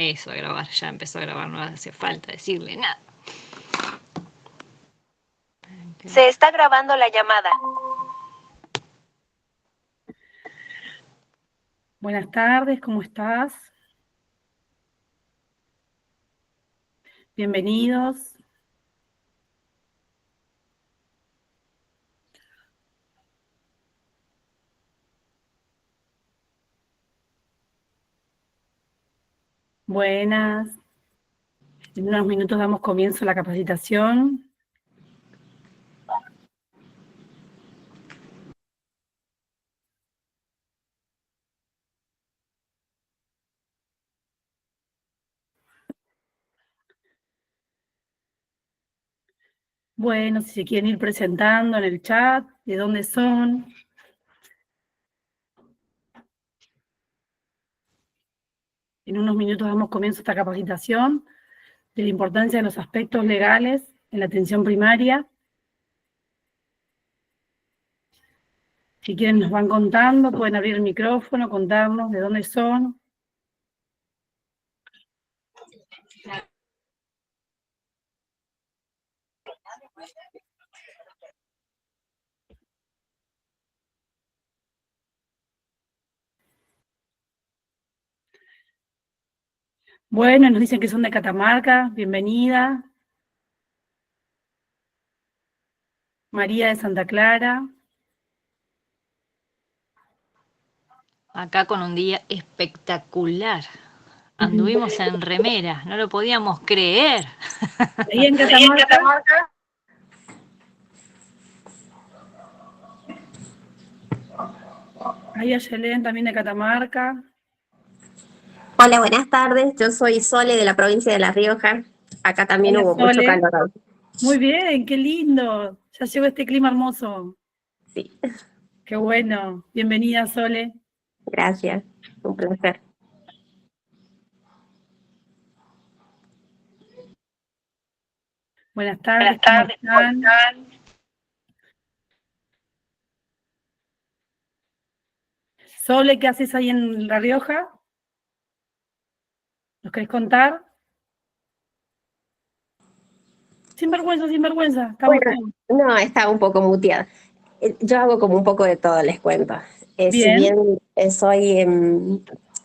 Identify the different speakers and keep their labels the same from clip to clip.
Speaker 1: Eso, a grabar, ya empezó a grabar, no hace falta decirle nada.
Speaker 2: Se está grabando la llamada.
Speaker 3: Buenas tardes, ¿cómo estás? Bienvenidos. Buenas. En unos minutos damos comienzo a la capacitación. Bueno, si se quieren ir presentando en el chat, de dónde son. En unos minutos damos comienzo a esta capacitación de la importancia de los aspectos legales en la atención primaria. Si quieren nos van contando, pueden abrir el micrófono, contarnos de dónde son. Bueno, nos dicen que son de Catamarca, bienvenida. María de Santa Clara.
Speaker 1: Acá con un día espectacular. Anduvimos en remera, no lo podíamos creer.
Speaker 3: Ahí en Catamarca. Ahí Ayelén también de Catamarca.
Speaker 4: Hola, buenas tardes. Yo soy Sole de la provincia de La Rioja. Acá también
Speaker 3: Hola,
Speaker 4: hubo mucho
Speaker 3: Sole.
Speaker 4: calor.
Speaker 3: Muy bien, qué lindo. Ya llegó este clima hermoso.
Speaker 4: Sí,
Speaker 3: Qué bueno. Bienvenida, Sole.
Speaker 4: gracias. Un placer.
Speaker 3: Buenas tardes, ¿cómo están? Sole, ¿qué haces ahí en La Rioja? ¿Nos querés contar? Sin vergüenza, estamos
Speaker 4: Bueno,
Speaker 3: todos.
Speaker 4: no, estaba un poco muteada. Yo hago como un poco de todo, les cuento. Si
Speaker 3: Bien.
Speaker 4: bien soy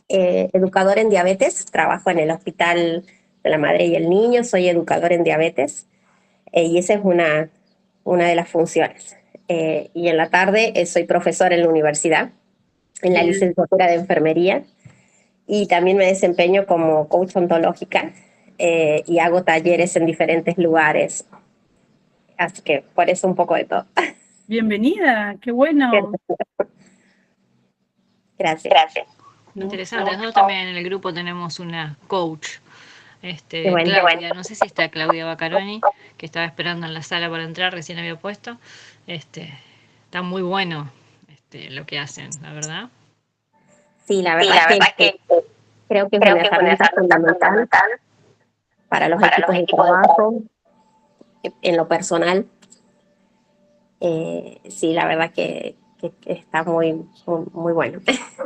Speaker 4: educadora en diabetes, trabajo en el Hospital de la Madre y el Niño, soy educadora en diabetes, y esa es una de las funciones. Y en la tarde soy profesora en la universidad, en la
Speaker 3: Bien.
Speaker 4: licenciatura de enfermería, y también me desempeño como coach ontológica, y hago talleres en diferentes lugares. Así que por eso un poco de todo.
Speaker 3: Bienvenida, qué bueno.
Speaker 4: Gracias.
Speaker 1: Interesante, nosotros también en el grupo tenemos una coach,
Speaker 4: Qué bueno.
Speaker 1: Claudia, no sé si está Claudia Baccaroni, que estaba esperando en la sala para entrar, recién había puesto. Está muy bueno lo que hacen, la verdad.
Speaker 4: Sí, la verdad es que creo que es una herramienta fundamental para los equipos de trabajo, en lo personal. Sí, la verdad que está muy bueno.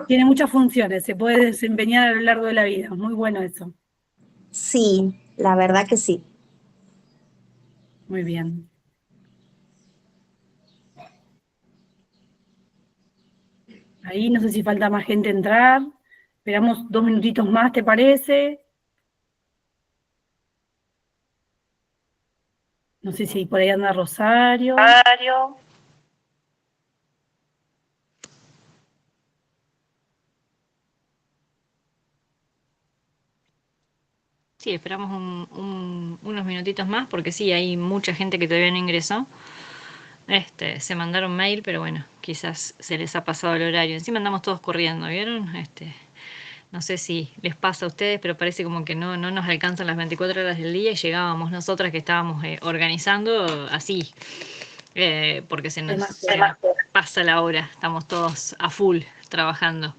Speaker 3: Tiene muchas funciones, se puede desempeñar a lo largo de la vida. Muy bueno eso.
Speaker 4: Sí, la verdad que sí.
Speaker 3: Muy bien. Ahí no sé si falta más gente entrar. Esperamos 2 minutitos más, ¿te parece? No sé si por ahí anda Rosario.
Speaker 1: Sí, esperamos unos minutitos más, porque sí, hay mucha gente que todavía no ingresó. Se mandaron mail, pero bueno, quizás se les ha pasado el horario. Encima andamos todos corriendo, ¿vieron? No sé si les pasa a ustedes, pero parece como que no nos alcanzan las 24 horas del día y llegábamos nosotras que estábamos organizando así, porque se nos pasa la hora, estamos todos a full trabajando.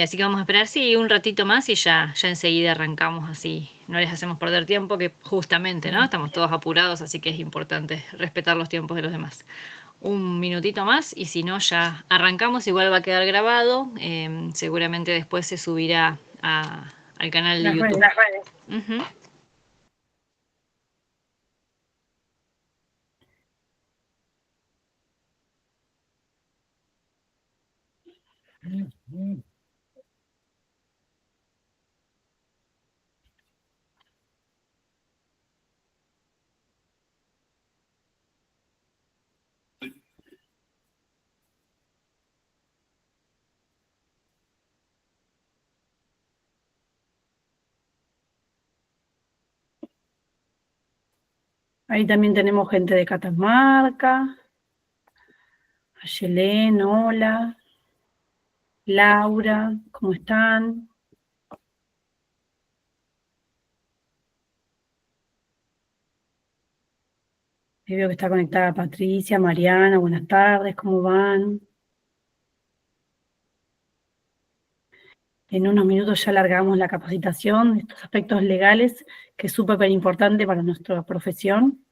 Speaker 1: Así que vamos a esperar, sí, un ratito más y ya enseguida arrancamos, así no les hacemos perder tiempo, que justamente, ¿no? Estamos todos apurados, así que es importante respetar los tiempos de los demás. Un minutito más y si no ya arrancamos, igual va a quedar grabado, seguramente después se subirá a al canal de
Speaker 3: Las
Speaker 1: YouTube.
Speaker 3: redes.
Speaker 1: Ujú.
Speaker 3: Ahí también tenemos gente de Catamarca. Ayelén, hola. Laura, ¿cómo están? Veo que está conectada Patricia, Mariana, buenas tardes, ¿cómo van? En unos minutos ya largamos la capacitación de estos aspectos legales, que es súper importante para nuestra profesión.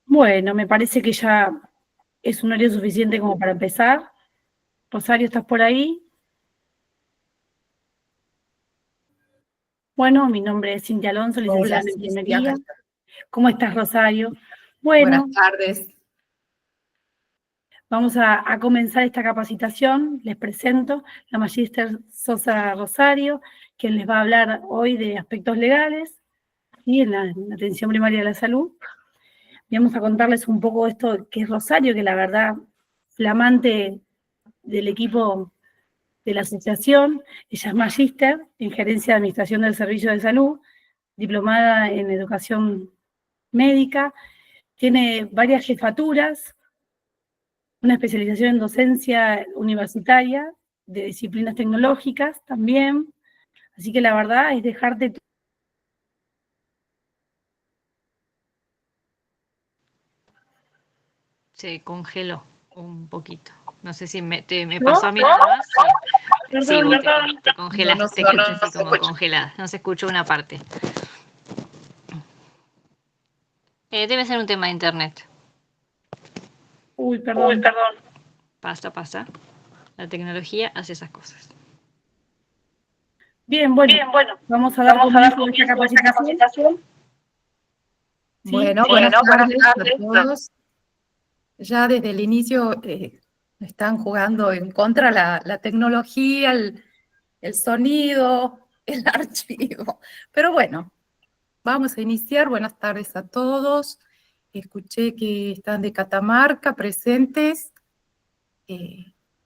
Speaker 3: Bueno, me parece que ya es un horario suficiente como para empezar. Rosario, ¿estás por ahí? Bueno, mi nombre es Cintia Alonso, licenciada en Enfermería. ¿Cómo estás, Rosario? Bueno,
Speaker 5: Buenas tardes.
Speaker 3: vamos a comenzar esta capacitación. Les presento la Magíster Sosa Rosario, quien les va a hablar hoy de aspectos legales y en la atención primaria de la salud. Vamos a contarles un poco esto que es Rosario, que la verdad, flamante del equipo de la asociación. Ella es magíster en gerencia de administración del servicio de salud, diplomada en educación médica, tiene varias jefaturas, una especialización en docencia universitaria, de disciplinas tecnológicas también, así que la verdad es dejarte...
Speaker 1: Se congeló un poquito. No sé si me pasó a mí nada más. Sí,
Speaker 3: Perdón,
Speaker 1: te congelaste,
Speaker 5: No,
Speaker 1: te escucho
Speaker 5: no
Speaker 1: así
Speaker 5: se
Speaker 1: como
Speaker 5: escucha.
Speaker 1: congelada. No se escuchó una parte. Debe ser un tema de internet.
Speaker 3: Uy, perdón.
Speaker 1: Pasa. La tecnología hace esas cosas.
Speaker 3: Bien, bueno, vamos a dar comienzo a esta capacitación. ¿Sí?
Speaker 5: Bueno, buenas tardes a todos. Ya desde el inicio están jugando en contra la tecnología, el sonido, el archivo. Pero bueno, vamos a iniciar. Buenas tardes a todos. Escuché que están de Catamarca presentes.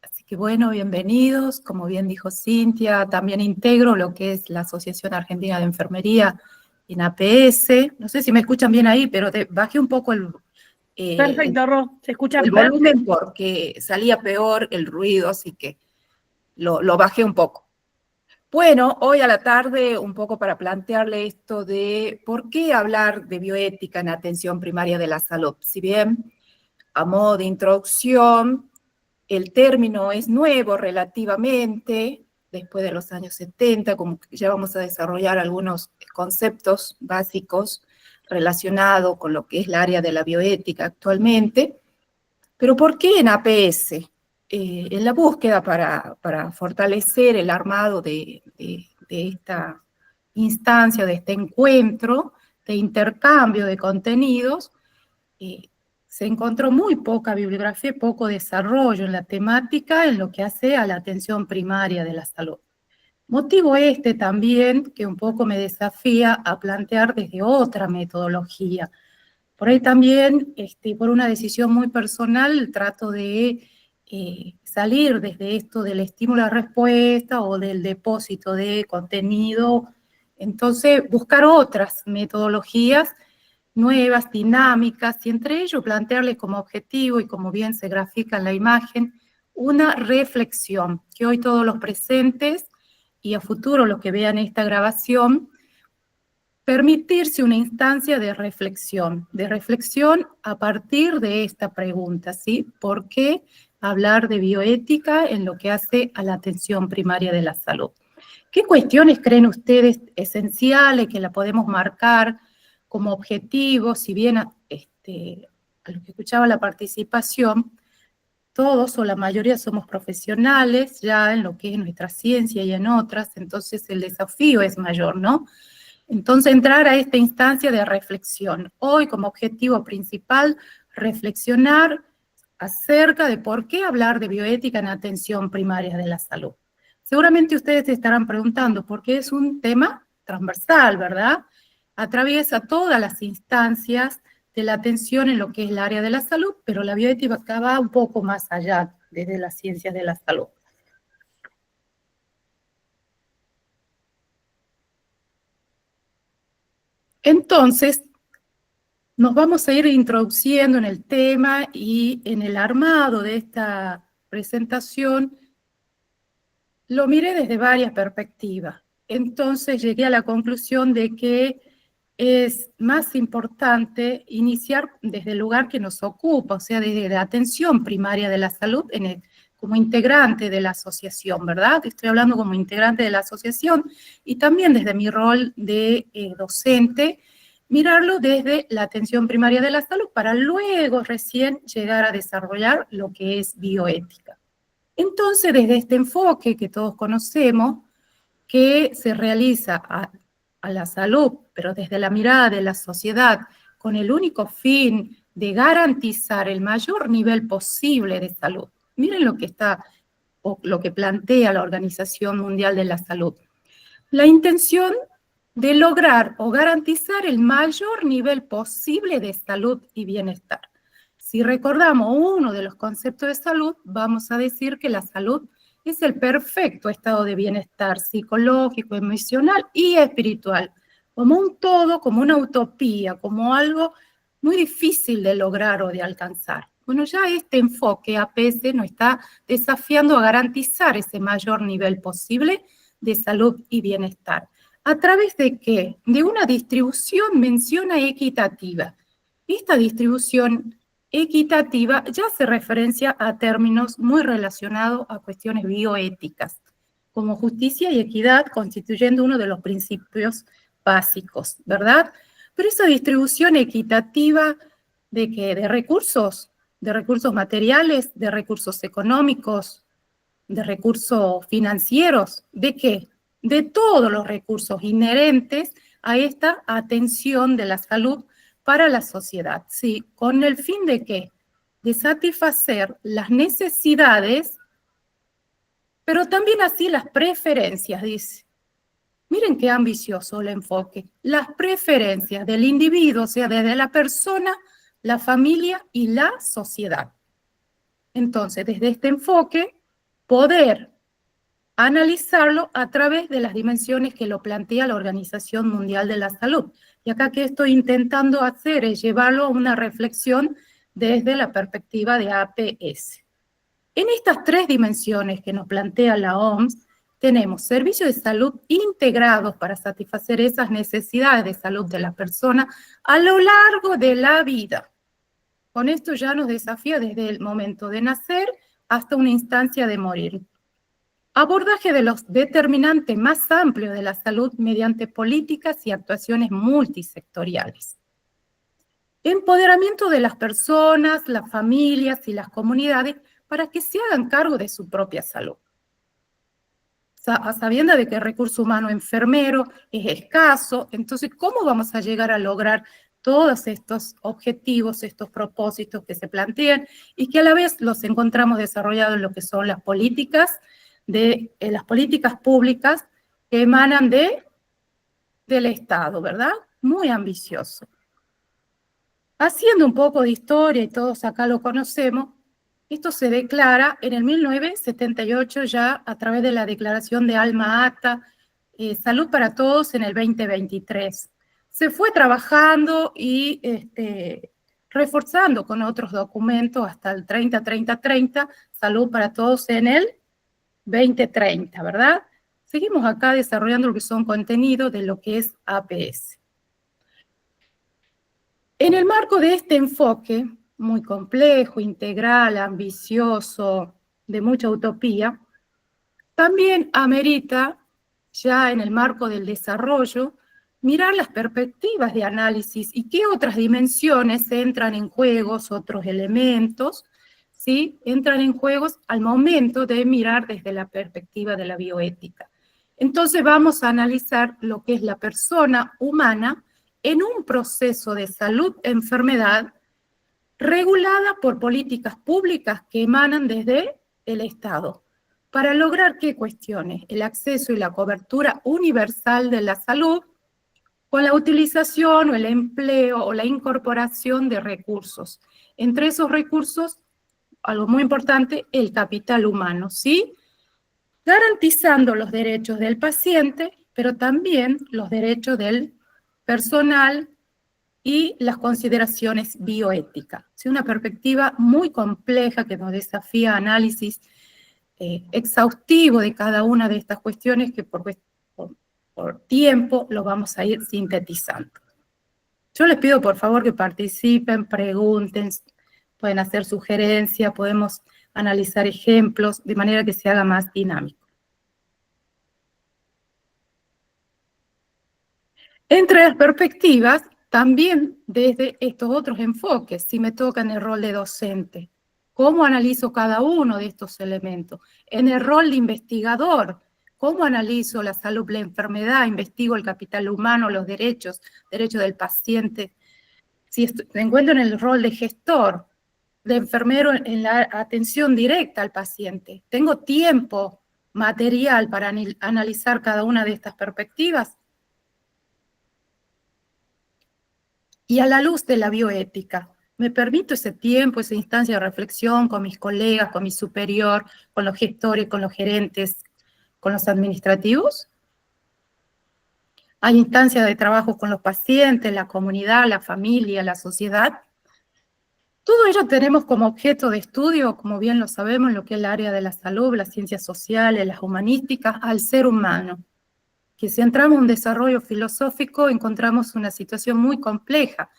Speaker 5: Así que bueno, bienvenidos. Como bien dijo Cintia, también integro lo que es la Asociación Argentina de Enfermería en APS. No sé si me escuchan bien ahí, pero bajé un poco
Speaker 3: Perfecto, Ro, se escucha
Speaker 5: el
Speaker 3: perfecto.
Speaker 5: volumen porque salía peor el ruido, así que lo bajé un poco. Bueno, hoy a la tarde un poco para plantearle esto de por qué hablar de bioética en atención primaria de la salud. Si bien a modo de introducción, el término es nuevo relativamente, después de los años 70, como que ya vamos a desarrollar algunos conceptos básicos relacionados con lo que es el área de la bioética actualmente. Pero ¿por qué en APS? En la búsqueda para fortalecer el armado de esta instancia, de este encuentro, de intercambio de contenidos, se encontró muy poca bibliografía, poco desarrollo en la temática en lo que hace a la atención primaria de la salud. Motivo este también que un poco me desafía a plantear desde otra metodología. Por ahí también, por una decisión muy personal, trato de salir desde esto del estímulo a respuesta o del depósito de contenido. Entonces, buscar otras metodologías nuevas, dinámicas, y entre ello plantearle como objetivo, y como bien se grafica en la imagen, una reflexión, que hoy todos los presentes y a futuro los que vean esta grabación, permitirse una instancia de reflexión a partir de esta pregunta, ¿sí? ¿Por qué hablar de bioética en lo que hace a la atención primaria de la salud. ¿Qué cuestiones creen ustedes esenciales que la podemos marcar como objetivo? Si bien a lo que escuchaba la participación, todos o la mayoría somos profesionales ya en lo que es nuestra ciencia y en otras, entonces el desafío es mayor, ¿no? Entonces entrar a esta instancia de reflexión. Hoy como objetivo principal, reflexionar acerca de por qué hablar de bioética en atención primaria de la salud. Seguramente ustedes se estarán preguntando por qué es un tema transversal, ¿verdad? Atraviesa todas las instancias de la atención en lo que es el área de la salud, pero la bioética va un poco más allá desde las ciencias de la salud. Entonces, nos vamos a ir introduciendo en el tema y en el armado de esta presentación lo miré desde varias perspectivas. Entonces llegué a la conclusión de que es más importante iniciar desde el lugar que nos ocupa, o sea, desde la atención primaria de la salud como integrante de la asociación, ¿verdad? Estoy hablando como integrante de la asociación y también desde mi rol de docente, mirarlo desde la atención primaria de la salud para luego recién llegar a desarrollar lo que es bioética. Entonces, desde este enfoque que todos conocemos, que se realiza a la salud, pero desde la mirada de la sociedad, con el único fin de garantizar el mayor nivel posible de salud. Miren lo que plantea la Organización Mundial de la Salud. La intención de lograr o garantizar el mayor nivel posible de salud y bienestar. Si recordamos uno de los conceptos de salud, vamos a decir que la salud es el perfecto estado de bienestar psicológico, emocional y espiritual, como un todo, como una utopía, como algo muy difícil de lograr o de alcanzar. Bueno, ya este enfoque APS nos está desafiando a garantizar ese mayor nivel posible de salud y bienestar. ¿A través de qué? De una distribución, menciona, equitativa. Esta distribución equitativa ya hace referencia a términos muy relacionados a cuestiones bioéticas, como justicia y equidad constituyendo uno de los principios básicos, ¿verdad? Pero esa distribución equitativa ¿de qué? De recursos materiales, de recursos económicos, de recursos financieros, ¿de qué? De todos los recursos inherentes a esta atención de la salud para la sociedad, ¿sí? ¿Con el fin de qué? De satisfacer las necesidades, pero también así las preferencias, dice. Miren qué ambicioso el enfoque. Las preferencias del individuo, o sea, desde la persona, la familia y la sociedad. Entonces, desde este enfoque, poder analizarlo a través de las dimensiones que lo plantea la Organización Mundial de la Salud. Y acá que estoy intentando hacer es llevarlo a una reflexión desde la perspectiva de APS. En estas tres dimensiones que nos plantea la OMS, tenemos servicios de salud integrados para satisfacer esas necesidades de salud de la persona a lo largo de la vida. Con esto ya nos desafía desde el momento de nacer hasta una instancia de morir. Abordaje de los determinantes más amplios de la salud mediante políticas y actuaciones multisectoriales. Empoderamiento de las personas, las familias y las comunidades para que se hagan cargo de su propia salud. Sabiendo de que el recurso humano enfermero es escaso, entonces, ¿cómo vamos a llegar a lograr todos estos objetivos, estos propósitos que se plantean y que a la vez los encontramos desarrollados en lo que son las políticas públicas que emanan del Estado, ¿verdad? Muy ambicioso. Haciendo un poco de historia, y todos acá lo conocemos, esto se declara en el 1978 ya a través de la declaración de Alma Ata, Salud para Todos en el 2023. Se fue trabajando y reforzando con otros documentos hasta el 30-30-30, Salud para Todos en el 2030, ¿verdad? Seguimos acá desarrollando lo que son contenidos de lo que es APS. En el marco de este enfoque, muy complejo, integral, ambicioso, de mucha utopía, también amerita, ya en el marco del desarrollo, mirar las perspectivas de análisis y qué otras dimensiones entran en juegos, otros elementos, ¿sí? Entran en juegos al momento de mirar desde la perspectiva de la bioética. Entonces vamos a analizar lo que es la persona humana en un proceso de salud-enfermedad regulada por políticas públicas que emanan desde el Estado. ¿Para lograr qué cuestiones? El acceso y la cobertura universal de la salud con la utilización o el empleo o la incorporación de recursos. Entre esos recursos, algo muy importante, el capital humano, ¿sí? Garantizando los derechos del paciente, pero también los derechos del personal y las consideraciones bioéticas. Es una perspectiva muy compleja que nos desafía análisis exhaustivo de cada una de estas cuestiones que por tiempo lo vamos a ir sintetizando. Yo les pido por favor que participen, pregunten, pueden hacer sugerencias, podemos analizar ejemplos de manera que se haga más dinámico. Entre las perspectivas, también desde estos otros enfoques, si me toca en el rol de docente, ¿cómo analizo cada uno de estos elementos? En el rol de investigador, ¿cómo analizo la salud, la enfermedad? Investigo el capital humano, los derechos del paciente. Si me encuentro en el rol de gestor, de enfermero en la atención directa al paciente, ¿tengo tiempo material para analizar cada una de estas perspectivas? Y a la luz de la bioética, ¿me permito ese tiempo, esa instancia de reflexión con mis colegas, con mi superior, con los gestores, con los gerentes, con los administrativos? Hay instancias de trabajo con los pacientes, la comunidad, la familia, la sociedad. Todo ello tenemos como objeto de estudio, como bien lo sabemos, en lo que es el área de la salud, las ciencias sociales, las humanísticas, al ser humano. Que si entramos en un desarrollo filosófico, encontramos una situación muy compleja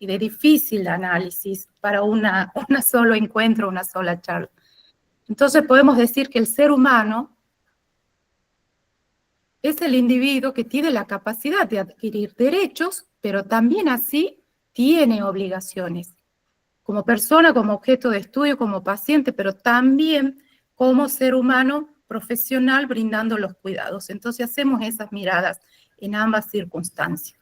Speaker 5: y de difícil análisis para una solo encuentro, una sola charla. Entonces podemos decir que el ser humano es el individuo que tiene la capacidad de adquirir derechos, pero también así tiene obligaciones. Como persona, como objeto de estudio, como paciente, pero también como ser humano profesional brindando los cuidados. Entonces hacemos esas miradas en ambas circunstancias.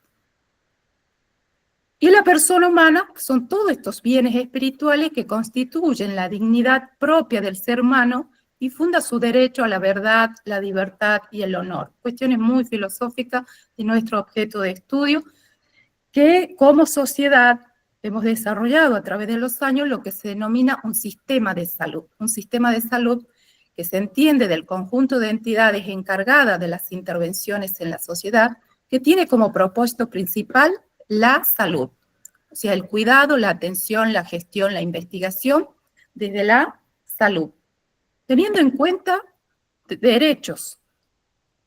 Speaker 5: Y la persona humana son todos estos bienes espirituales que constituyen la dignidad propia del ser humano y funda su derecho a la verdad, la libertad y el honor. Cuestiones muy filosóficas de nuestro objeto de estudio, que como sociedad hemos desarrollado a través de los años lo que se denomina un sistema de salud. Un sistema de salud que se entiende del conjunto de entidades encargadas de las intervenciones en la sociedad, que tiene como propósito principal la salud. O sea, el cuidado, la atención, la gestión, la investigación desde la salud. Teniendo en cuenta derechos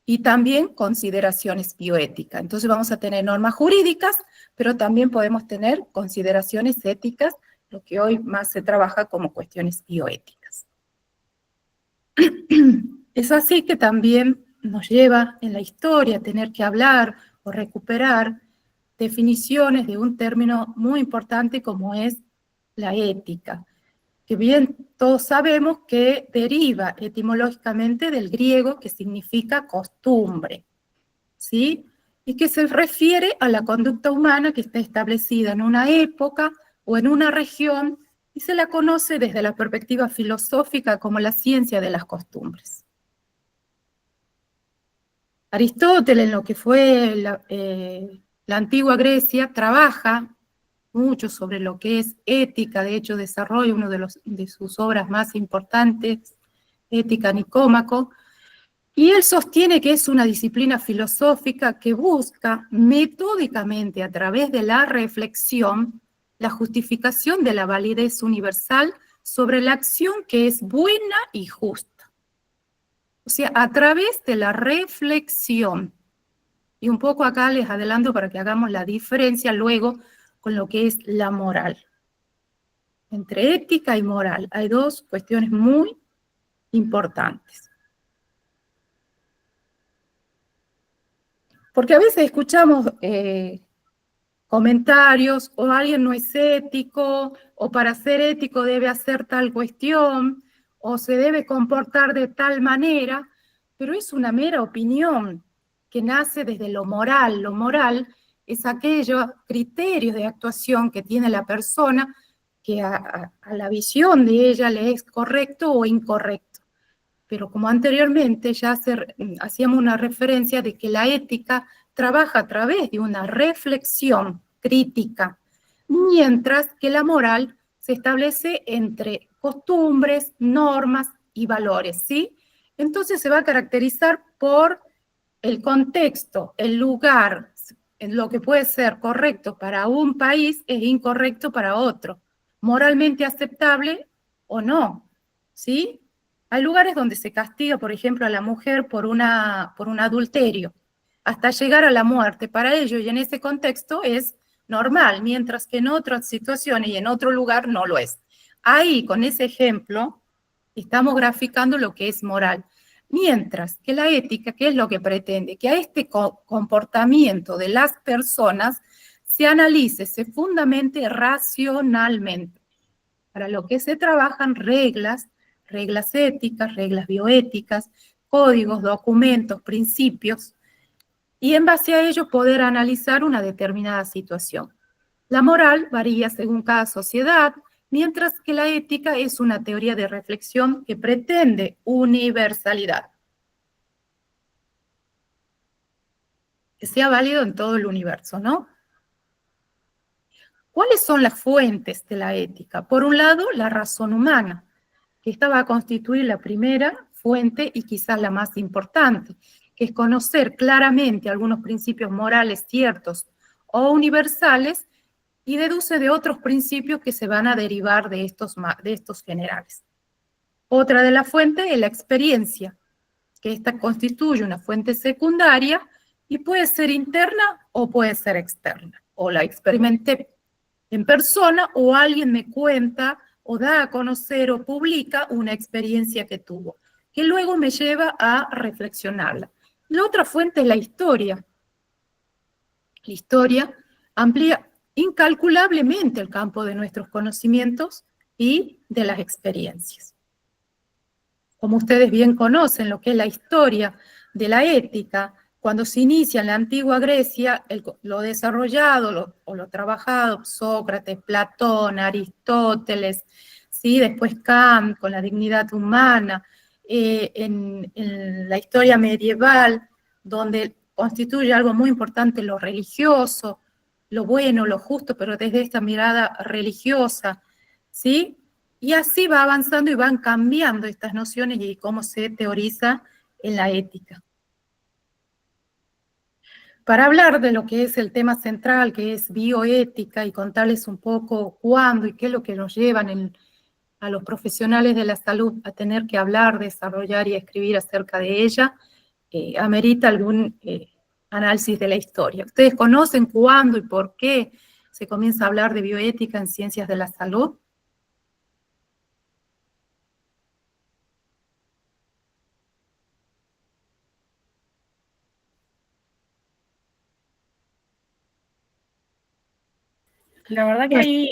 Speaker 5: y también consideraciones bioéticas. Entonces vamos a tener normas jurídicas, pero también podemos tener consideraciones éticas, lo que hoy más se trabaja como cuestiones bioéticas. Es así que también nos lleva en la historia a tener que hablar o recuperar definiciones de un término muy importante como es la ética, que bien todos sabemos que deriva etimológicamente del griego que significa costumbre, ¿sí? Y que se refiere a la conducta humana que está establecida en una época o en una región y se la conoce desde la perspectiva filosófica como la ciencia de las costumbres. Aristóteles, en lo que fue la antigua Grecia, trabaja mucho sobre lo que es ética, de hecho desarrolla una de sus obras más importantes, Ética Nicómaco, y él sostiene que es una disciplina filosófica que busca metódicamente a través de la reflexión la justificación de la validez universal sobre la acción que es buena y justa. O sea, a través de la reflexión. Y un poco acá les adelanto para que hagamos la diferencia luego con lo que es la moral. entre ética y moral. Hay dos cuestiones muy importantes. Porque a veces escuchamos comentarios, o alguien no es ético, o para ser ético debe hacer tal cuestión, o se debe comportar de tal manera, pero es una mera opinión que nace desde lo moral. Lo moral es aquellos criterios de actuación que tiene la persona que a la visión de ella le es correcto o incorrecto. Pero como anteriormente ya hacíamos una referencia de que la ética trabaja a través de una reflexión crítica, mientras que la moral se establece entre costumbres, normas y valores, ¿sí? Entonces se va a caracterizar por el contexto, el lugar, lo que puede ser correcto para un país es incorrecto para otro, moralmente aceptable o no, ¿sí? Hay lugares donde se castiga, por ejemplo, a la mujer por un adulterio, hasta llegar a la muerte. Para ello, y en ese contexto, es normal, mientras que en otras situaciones y en otro lugar no lo es. Ahí, con ese ejemplo, estamos graficando lo que es moral. Mientras que la ética, ¿qué es lo que pretende? Que a este comportamiento de las personas se analice, se fundamente racionalmente. Para lo que se trabajan reglas éticas, reglas bioéticas, códigos, documentos, principios, y en base a ello poder analizar una determinada situación. La moral varía según cada sociedad, mientras que la ética es una teoría de reflexión que pretende universalidad, que sea válido en todo el universo, ¿no? ¿Cuáles son las fuentes de la ética? Por un lado, la razón humana, que esta va a constituir la primera fuente y quizás la más importante, que es conocer claramente algunos principios morales ciertos o universales y deduce de otros principios que se van a derivar de estos generales. Otra de las fuentes es la experiencia, que esta constituye una fuente secundaria y puede ser interna o puede ser externa. O la experimenté en persona o alguien me cuenta o da a conocer o publica una experiencia que tuvo, que luego me lleva a reflexionarla. La otra fuente es la historia. La historia amplía incalculablemente el campo de nuestros conocimientos y de las experiencias. Como ustedes bien conocen lo que es la historia de la ética, cuando se inicia en la antigua Grecia, lo desarrollado o lo trabajado, Sócrates, Platón, Aristóteles, ¿sí? Después Kant con la dignidad humana, en la historia medieval, donde constituye algo muy importante lo religioso, lo bueno, lo justo, pero desde esta mirada religiosa, ¿sí? Y así va avanzando y van cambiando estas nociones y cómo se teoriza en la ética. Para hablar de lo que es el tema central, que es bioética, y contarles un poco cuándo y qué es lo que nos llevan a los profesionales de la salud a tener que hablar, desarrollar y escribir acerca de ella, amerita algún análisis de la historia. ¿Ustedes conocen cuándo y por qué se comienza a hablar de bioética en ciencias de la salud?
Speaker 3: La verdad que ahí,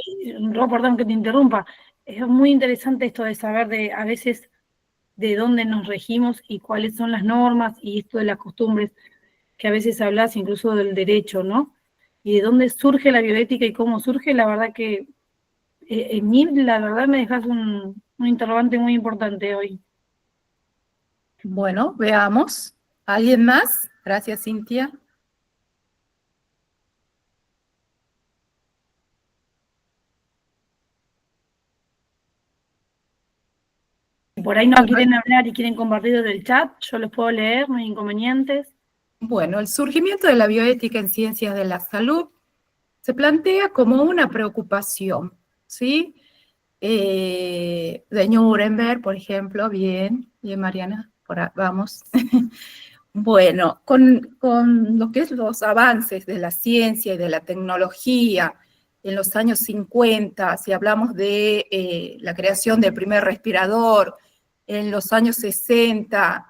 Speaker 3: perdón que te interrumpa, es muy interesante esto de saber a veces de dónde nos regimos y cuáles son las normas y esto de las costumbres, que a veces hablas incluso del derecho, ¿no? Y de dónde surge la bioética y cómo surge, la verdad que en mí, la verdad me dejas un interrogante muy importante hoy.
Speaker 5: Bueno, veamos. ¿Alguien más? Gracias, Cintia.
Speaker 3: Si por ahí no quieren hablar y quieren compartir desde el chat, yo los puedo leer, no hay inconvenientes.
Speaker 5: Bueno, el surgimiento de la bioética en ciencias de la salud se plantea como una preocupación, ¿sí? De Nuremberg, por ejemplo, bien, Mariana, vamos. Bueno, con lo que es los avances de la ciencia y de la tecnología, en los años 50, si hablamos de la creación del primer respirador, en los años 60,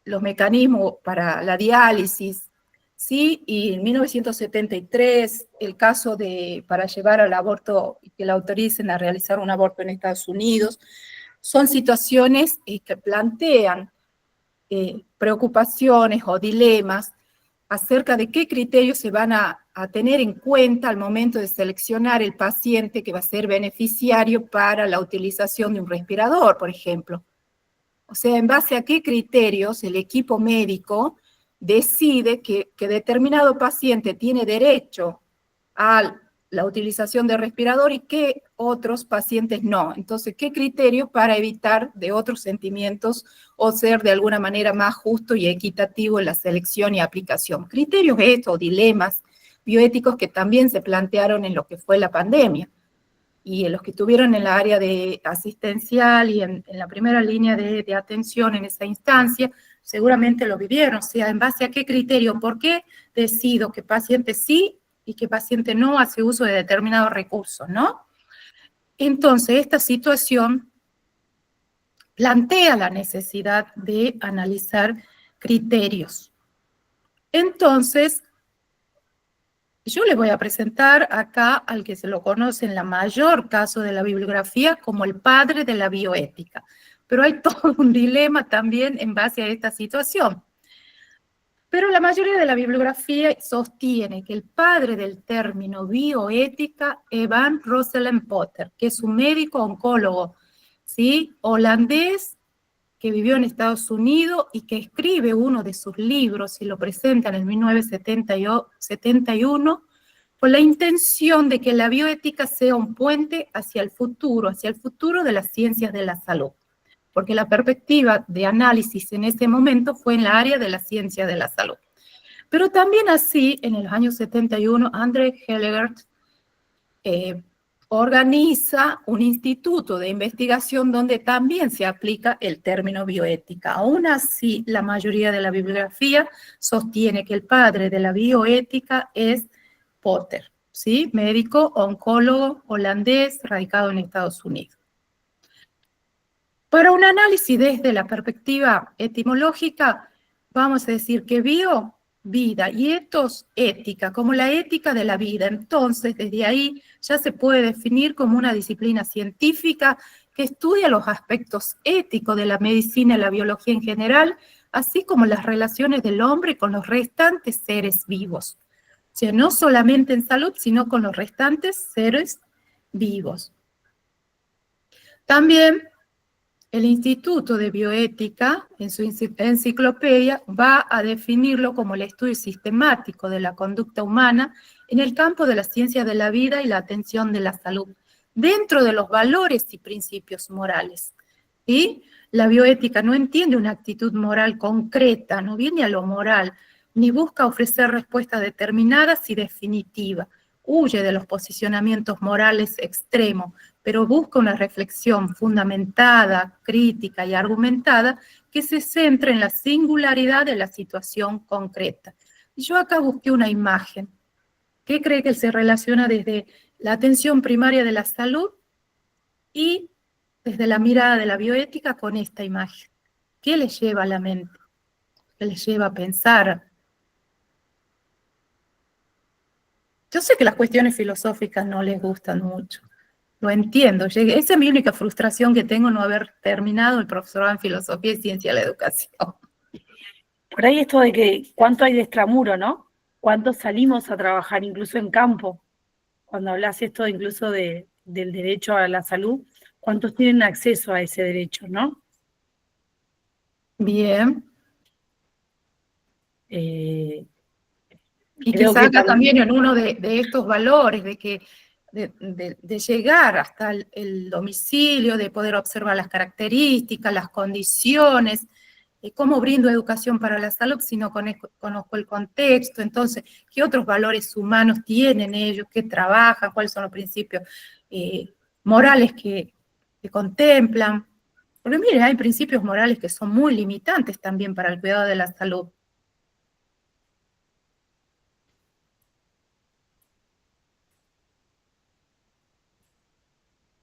Speaker 5: los mecanismos para la diálisis, ¿sí? Y en 1973, el caso para llevar al aborto y que la autoricen a realizar un aborto en Estados Unidos, son situaciones que plantean preocupaciones o dilemas acerca de qué criterios se van a tener en cuenta al momento de seleccionar el paciente que va a ser beneficiario para la utilización de un respirador, por ejemplo. O sea, en base a qué criterios el equipo médico decide que determinado paciente tiene derecho a la utilización de respirador y que otros pacientes no. Entonces, ¿qué criterio para evitar de otros sentimientos o ser de alguna manera más justo y equitativo en la selección y aplicación? Criterios estos, dilemas bioéticos que también se plantearon en lo que fue la pandemia y en los que estuvieron en la área de asistencial y en la primera línea de atención en esa instancia, seguramente lo vivieron. O sea, en base a qué criterio, por qué decido que paciente sí y que paciente no hace uso de determinados recursos, ¿no? Entonces, esta situación plantea la necesidad de analizar criterios. Entonces, yo les voy a presentar acá al que se lo conoce en la mayor caso de la bibliografía como el padre de la bioética. Pero hay todo un dilema también en base a esta situación. Pero la mayoría de la bibliografía sostiene que el padre del término bioética es Van Rosselin Potter, que es un médico oncólogo, ¿sí? Holandés, que vivió en Estados Unidos y que escribe uno de sus libros y lo presenta en el 1971 con la intención de que la bioética sea un puente hacia el futuro de las ciencias de la salud. Porque la perspectiva de análisis en ese momento fue en la área de la ciencia de la salud. Pero también así, en el año 71, André Hellegert organiza un instituto de investigación donde también se aplica el término bioética. Aún así, la mayoría de la bibliografía sostiene que el padre de la bioética es Potter, ¿sí? Médico, oncólogo holandés, radicado en Estados Unidos. Para un análisis desde la perspectiva etimológica, vamos a decir que bio, vida, y etos, ética, como la ética de la vida. Entonces, desde ahí ya se puede definir como una disciplina científica que estudia los aspectos éticos de la medicina y la biología en general, así como las relaciones del hombre con los restantes seres vivos. O sea, no solamente en salud, sino con los restantes seres vivos. También el Instituto de Bioética, en su enciclopedia, va a definirlo como el estudio sistemático de la conducta humana en el campo de la ciencia de la vida y la atención de la salud, dentro de los valores y principios morales. Y la bioética no entiende una actitud moral concreta, no viene a lo moral, ni busca ofrecer respuestas determinadas y definitivas. Huye de los posicionamientos morales extremos, pero busca una reflexión fundamentada, crítica y argumentada que se centre en la singularidad de la situación concreta. Y yo acá busqué una imagen. ¿Qué cree que se relaciona desde la atención primaria de la salud y desde la mirada de la bioética con esta imagen? ¿Qué le lleva a la mente? ¿Qué le lleva a pensar? Yo sé que las cuestiones filosóficas no les gustan mucho. Lo entiendo. Esa es mi única frustración que tengo, no haber terminado el profesorado en Filosofía y Ciencia de la Educación.
Speaker 3: Por ahí esto de que cuánto hay de extramuro, ¿no? Cuánto salimos a trabajar, incluso en campo. Cuando hablas esto incluso del derecho a la salud, ¿cuántos tienen acceso a ese derecho, no?
Speaker 5: Bien. Y
Speaker 3: Creo
Speaker 5: quizá
Speaker 3: que
Speaker 5: acá también en uno de estos valores, de llegar hasta el domicilio, de poder observar las características, las condiciones, cómo brindo educación para la salud si no conozco el contexto. Entonces, ¿qué otros valores humanos tienen ellos? ¿Qué trabajan? ¿Cuáles son los principios morales que contemplan? Porque miren, hay principios morales que son muy limitantes también para el cuidado de la salud.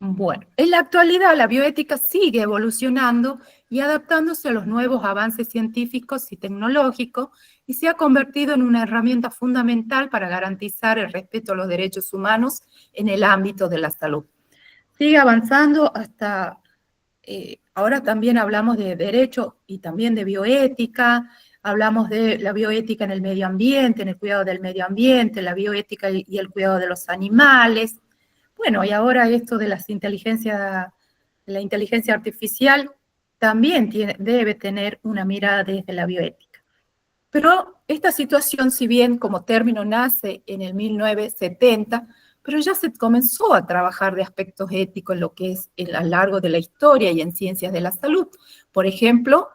Speaker 5: Bueno, en la actualidad la bioética sigue evolucionando y adaptándose a los nuevos avances científicos y tecnológicos y se ha convertido en una herramienta fundamental para garantizar el respeto a los derechos humanos en el ámbito de la salud. Sigue avanzando hasta, ahora también hablamos de derecho y también de bioética, hablamos de la bioética en el medio ambiente, en el cuidado del medio ambiente, la bioética y el cuidado de los animales. Bueno, y ahora esto de la inteligencia artificial también debe tener una mirada desde la bioética. Pero esta situación, si bien como término nace en el 1970, pero ya se comenzó a trabajar de aspectos éticos en lo que es a lo largo de la historia y en ciencias de la salud. Por ejemplo,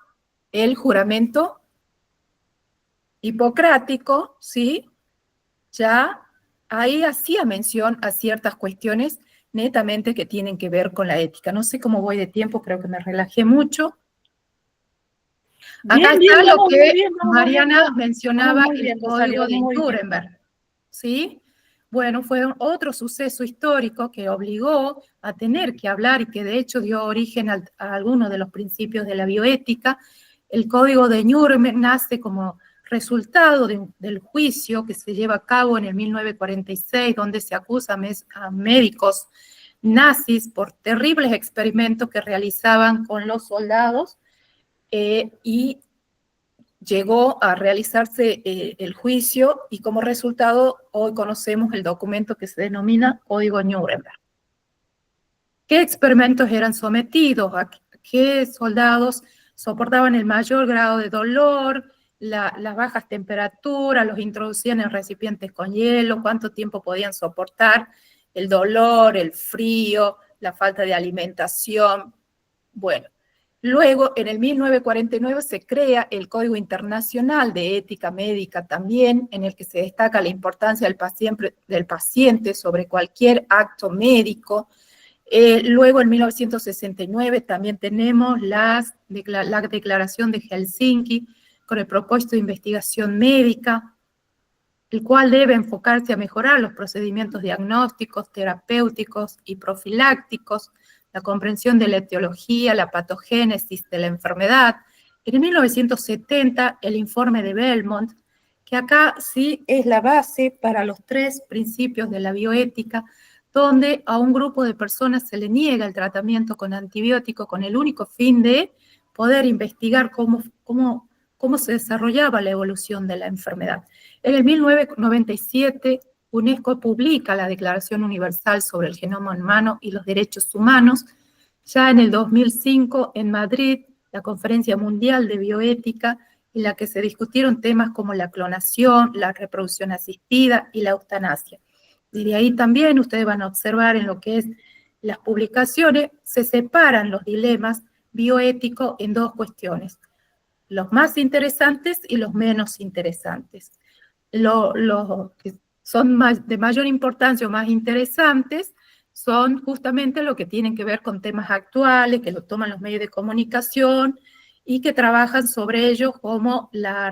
Speaker 5: el juramento hipocrático, ¿sí? Ya ahí hacía mención a ciertas cuestiones netamente que tienen que ver con la ética. No sé cómo voy de tiempo, creo que me relajé mucho. Acá está lo que Mariana mencionaba, el Código de Nuremberg, ¿sí? Bueno, fue otro suceso histórico que obligó a tener que hablar y que de hecho dio origen a algunos de los principios de la bioética. El Código de Nuremberg nace como resultado del juicio que se lleva a cabo en el 1946, donde se acusa a médicos nazis por terribles experimentos que realizaban con los soldados, y llegó a realizarse el juicio y como resultado hoy conocemos el documento que se denomina Código Nuremberg. ¿Qué experimentos eran sometidos? ¿A qué soldados soportaban el mayor grado de dolor, las bajas temperaturas, los introducían en recipientes con hielo, cuánto tiempo podían soportar el dolor, el frío, la falta de alimentación? Bueno, luego en el 1949 se crea el Código Internacional de Ética Médica también, en el que se destaca la importancia del paciente sobre cualquier acto médico. Luego en 1969 también tenemos la Declaración de Helsinki con el propósito de investigación médica, el cual debe enfocarse a mejorar los procedimientos diagnósticos, terapéuticos y profilácticos, la comprensión de la etiología, la patogénesis de la enfermedad. En 1970, el informe de Belmont, que acá sí es la base para los 3 principios de la bioética, donde a un grupo de personas se le niega el tratamiento con antibiótico con el único fin de poder investigar cómo se desarrollaba la evolución de la enfermedad. En el 1997, UNESCO publica la Declaración Universal sobre el Genoma Humano y los Derechos Humanos. Ya en el 2005, en Madrid, la Conferencia Mundial de Bioética, en la que se discutieron temas como la clonación, la reproducción asistida y la eutanasia. Y de ahí también ustedes van a observar en lo que es las publicaciones, se separan los dilemas bioéticos en 2 cuestiones, los más interesantes y los menos interesantes. Los que son de mayor importancia o más interesantes son justamente lo que tienen que ver con temas actuales, que lo toman los medios de comunicación y que trabajan sobre ellos, como la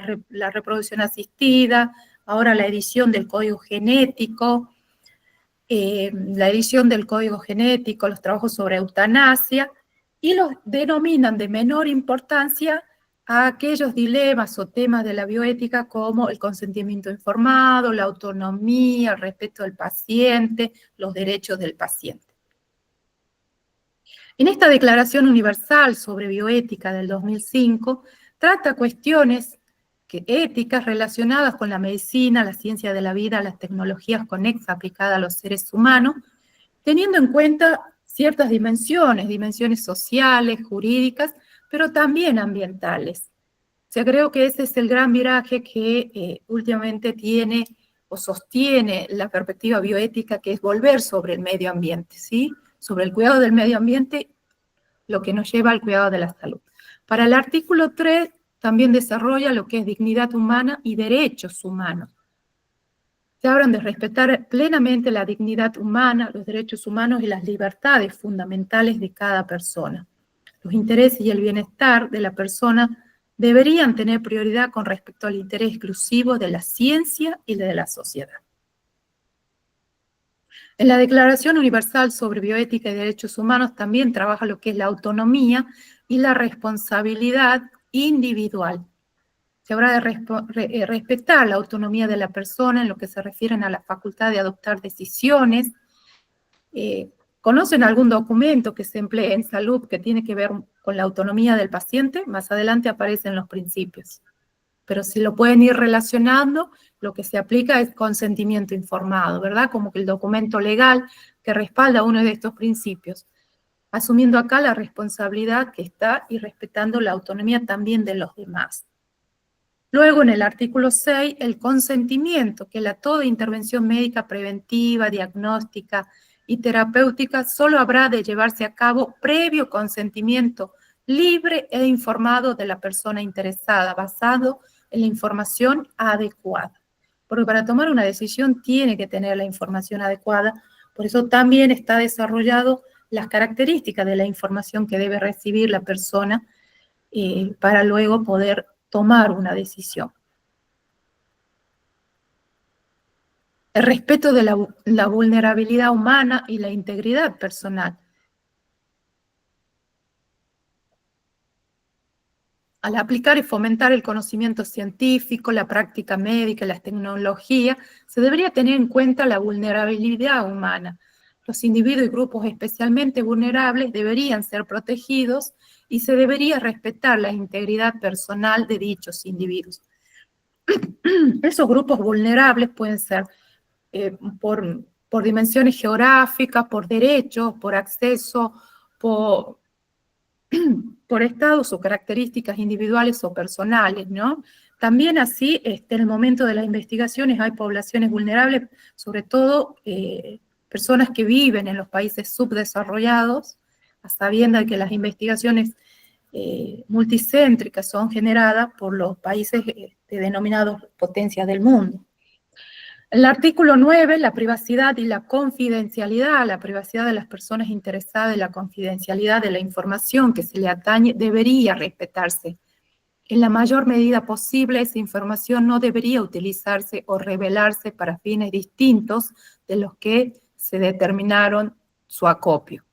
Speaker 5: reproducción asistida, ahora la edición del código genético, los trabajos sobre eutanasia, y los denominan de menor importancia a aquellos dilemas o temas de la bioética como el consentimiento informado, la autonomía, el respeto del paciente, los derechos del paciente. En esta Declaración Universal sobre Bioética del 2005, trata cuestiones éticas relacionadas con la medicina, la ciencia de la vida, las tecnologías conexas aplicadas a los seres humanos, teniendo en cuenta ciertas dimensiones sociales, jurídicas, pero también ambientales. O sea, creo que ese es el gran viraje que últimamente tiene o sostiene la perspectiva bioética, que es volver sobre el medio ambiente, ¿sí? Sobre el cuidado del medio ambiente, lo que nos lleva al cuidado de la salud. Para el artículo 3 también desarrolla lo que es dignidad humana y derechos humanos. Se hablan de respetar plenamente la dignidad humana, los derechos humanos y las libertades fundamentales de cada persona. Los intereses y el bienestar de la persona deberían tener prioridad con respecto al interés exclusivo de la ciencia y de la sociedad. En la Declaración Universal sobre Bioética y Derechos Humanos también trabaja lo que es la autonomía y la responsabilidad individual. Se habrá de respetar la autonomía de la persona en lo que se refieren a la facultad de adoptar decisiones. ¿Conocen algún documento que se emplee en salud que tiene que ver con la autonomía del paciente? Más adelante aparecen los principios. Pero si lo pueden ir relacionando, lo que se aplica es consentimiento informado, ¿verdad? Como que el documento legal que respalda uno de estos principios, asumiendo acá la responsabilidad que está y respetando la autonomía también de los demás. Luego, en el artículo 6, el consentimiento, que toda intervención médica preventiva, diagnóstica y terapéutica solo habrá de llevarse a cabo previo consentimiento libre e informado de la persona interesada, basado en la información adecuada. Porque para tomar una decisión tiene que tener la información adecuada, por eso también está desarrollado las características de la información que debe recibir la persona para luego poder tomar una decisión. El respeto de la vulnerabilidad humana y la integridad personal. Al aplicar y fomentar el conocimiento científico, la práctica médica, las tecnologías, se debería tener en cuenta la vulnerabilidad humana. Los individuos y grupos especialmente vulnerables deberían ser protegidos y se debería respetar la integridad personal de dichos individuos. Esos grupos vulnerables pueden ser por dimensiones geográficas, por derechos, por acceso, por estados o características individuales o personales, ¿no? También así, en el momento de las investigaciones hay poblaciones vulnerables, sobre todo personas que viven en los países subdesarrollados, a sabiendas de que las investigaciones multicéntricas son generadas por los países denominados potencias del mundo. El artículo 9, la privacidad y la confidencialidad, la privacidad de las personas interesadas y la confidencialidad de la información que se le atañe debería respetarse. En la mayor medida posible, esa información no debería utilizarse o revelarse para fines distintos de los que se determinaron su acopio.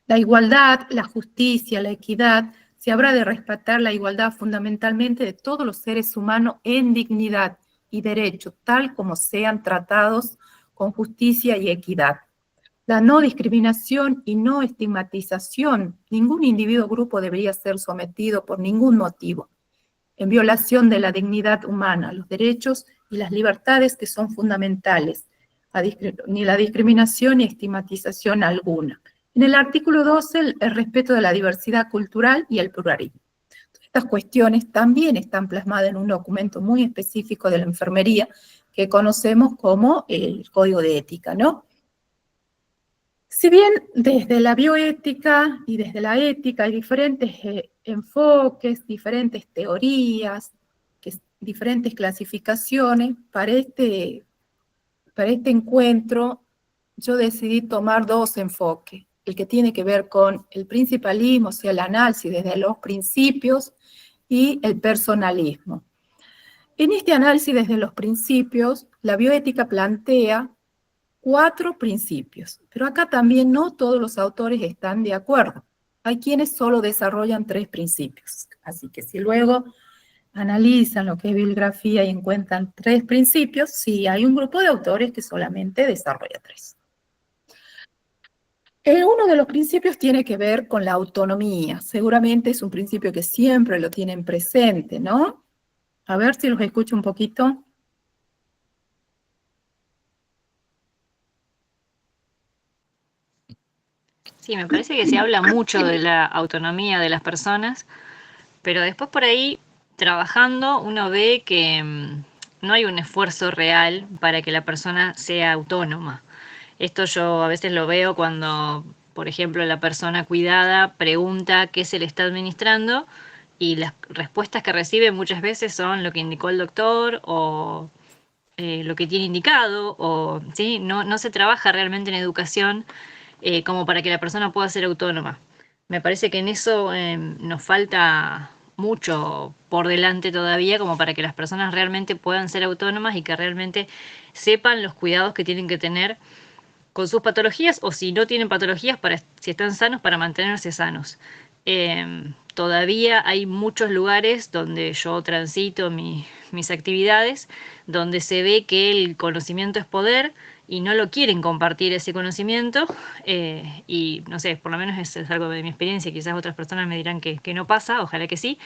Speaker 5: La igualdad, la justicia, la equidad, se habrá de respetar la igualdad fundamentalmente de todos los seres humanos en dignidad y derecho, tal como sean tratados con justicia y equidad. La no discriminación y no estigmatización. Ningún individuo o grupo debería ser sometido por ningún motivo en violación de la dignidad humana, los derechos y las libertades que son fundamentales, ni la discriminación ni estigmatización alguna. En el artículo 12, el respeto de la diversidad cultural y el pluralismo. Estas cuestiones también están plasmadas en un documento muy específico de la enfermería que conocemos como el Código de Ética, ¿no? Si bien desde la bioética y desde la ética hay diferentes enfoques, diferentes teorías, diferentes clasificaciones, para este encuentro yo decidí tomar dos enfoques. El que tiene que ver con el principalismo, o sea, el análisis desde los principios, y el personalismo. En este análisis desde los principios, la bioética plantea 4 principios, pero acá también no todos los autores están de acuerdo. Hay quienes solo desarrollan 3 principios, así que si luego analizan lo que es bibliografía y encuentran 3 principios, sí hay un grupo de autores que solamente desarrolla 3. Uno de los principios tiene que ver con la autonomía. Seguramente es un principio que siempre lo tienen presente, ¿no? A ver si los escucho un poquito.
Speaker 1: Sí, me parece que se habla mucho de la autonomía de las personas, pero después por ahí, trabajando, uno ve que no hay un esfuerzo real para que la persona sea autónoma. Esto yo a veces lo veo cuando, por ejemplo, la persona cuidada pregunta qué se le está administrando y las respuestas que recibe muchas veces son lo que indicó el doctor o lo que tiene indicado, o ¿sí? No se trabaja realmente en educación como para que la persona pueda ser autónoma. Me parece que en eso nos falta mucho por delante todavía como para que las personas realmente puedan ser autónomas y que realmente sepan los cuidados que tienen que tener con sus patologías o si no tienen patologías, si están sanos, para mantenerse sanos. Todavía hay muchos lugares donde yo transito mis actividades, donde se ve que el conocimiento es poder y no lo quieren compartir ese conocimiento, y no sé, por lo menos es algo de mi experiencia, quizás otras personas me dirán que no pasa, ojalá que sí,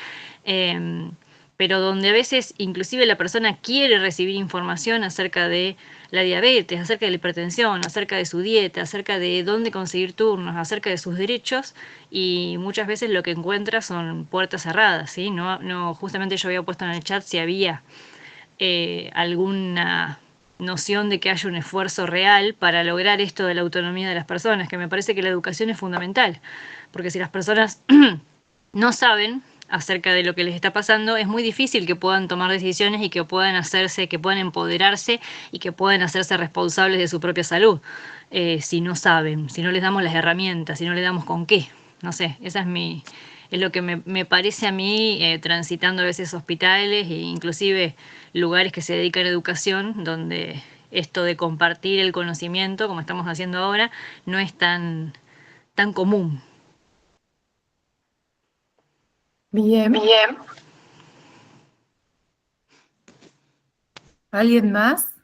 Speaker 1: pero donde a veces inclusive la persona quiere recibir información acerca de la diabetes, acerca de la hipertensión, acerca de su dieta, acerca de dónde conseguir turnos, acerca de sus derechos, y muchas veces lo que encuentra son puertas cerradas, ¿sí? No, justamente yo había puesto en el chat si había alguna noción de que haya un esfuerzo real para lograr esto de la autonomía de las personas, que me parece que la educación es fundamental, porque si las personas no saben acerca de lo que les está pasando, es muy difícil que puedan tomar decisiones y que puedan hacerse, que puedan empoderarse y que puedan hacerse responsables de su propia salud. Si no saben, si no les damos las herramientas, si no les damos con qué. No sé, esa es lo que me parece a mí, transitando a veces hospitales e inclusive lugares que se dedican a educación, donde esto de compartir el conocimiento, como estamos haciendo ahora, no es tan común.
Speaker 5: Bien.
Speaker 2: Bien.
Speaker 5: ¿Alguien más?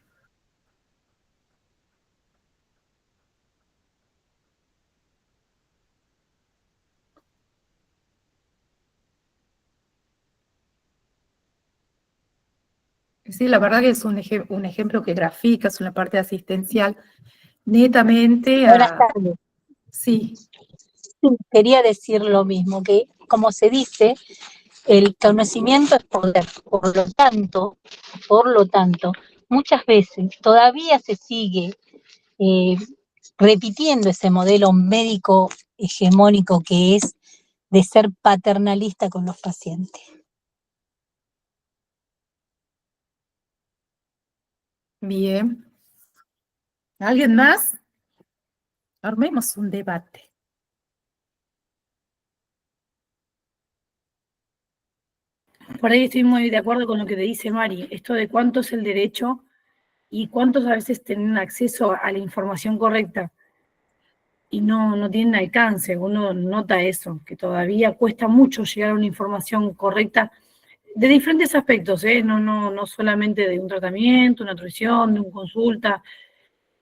Speaker 5: Sí, la verdad que es un ejemplo que grafica, es una parte asistencial netamente
Speaker 6: Buenas tardes.
Speaker 5: Sí,
Speaker 6: Sí, quería decir lo mismo, que como se dice, el conocimiento es poder. Por lo tanto, muchas veces todavía se sigue eh, repitiendo ese modelo médico hegemónico que es de ser paternalista con los pacientes.
Speaker 5: bien. ¿Alguien más? Armemos un debate.
Speaker 3: Por ahí estoy muy de acuerdo con lo que te dice Mari, esto de cuánto es el derecho y cuántos a veces tienen acceso a la información correcta y no tienen alcance. Uno nota eso, que todavía cuesta mucho llegar a una información correcta de diferentes aspectos, no solamente de un tratamiento, una nutrición, de una consulta.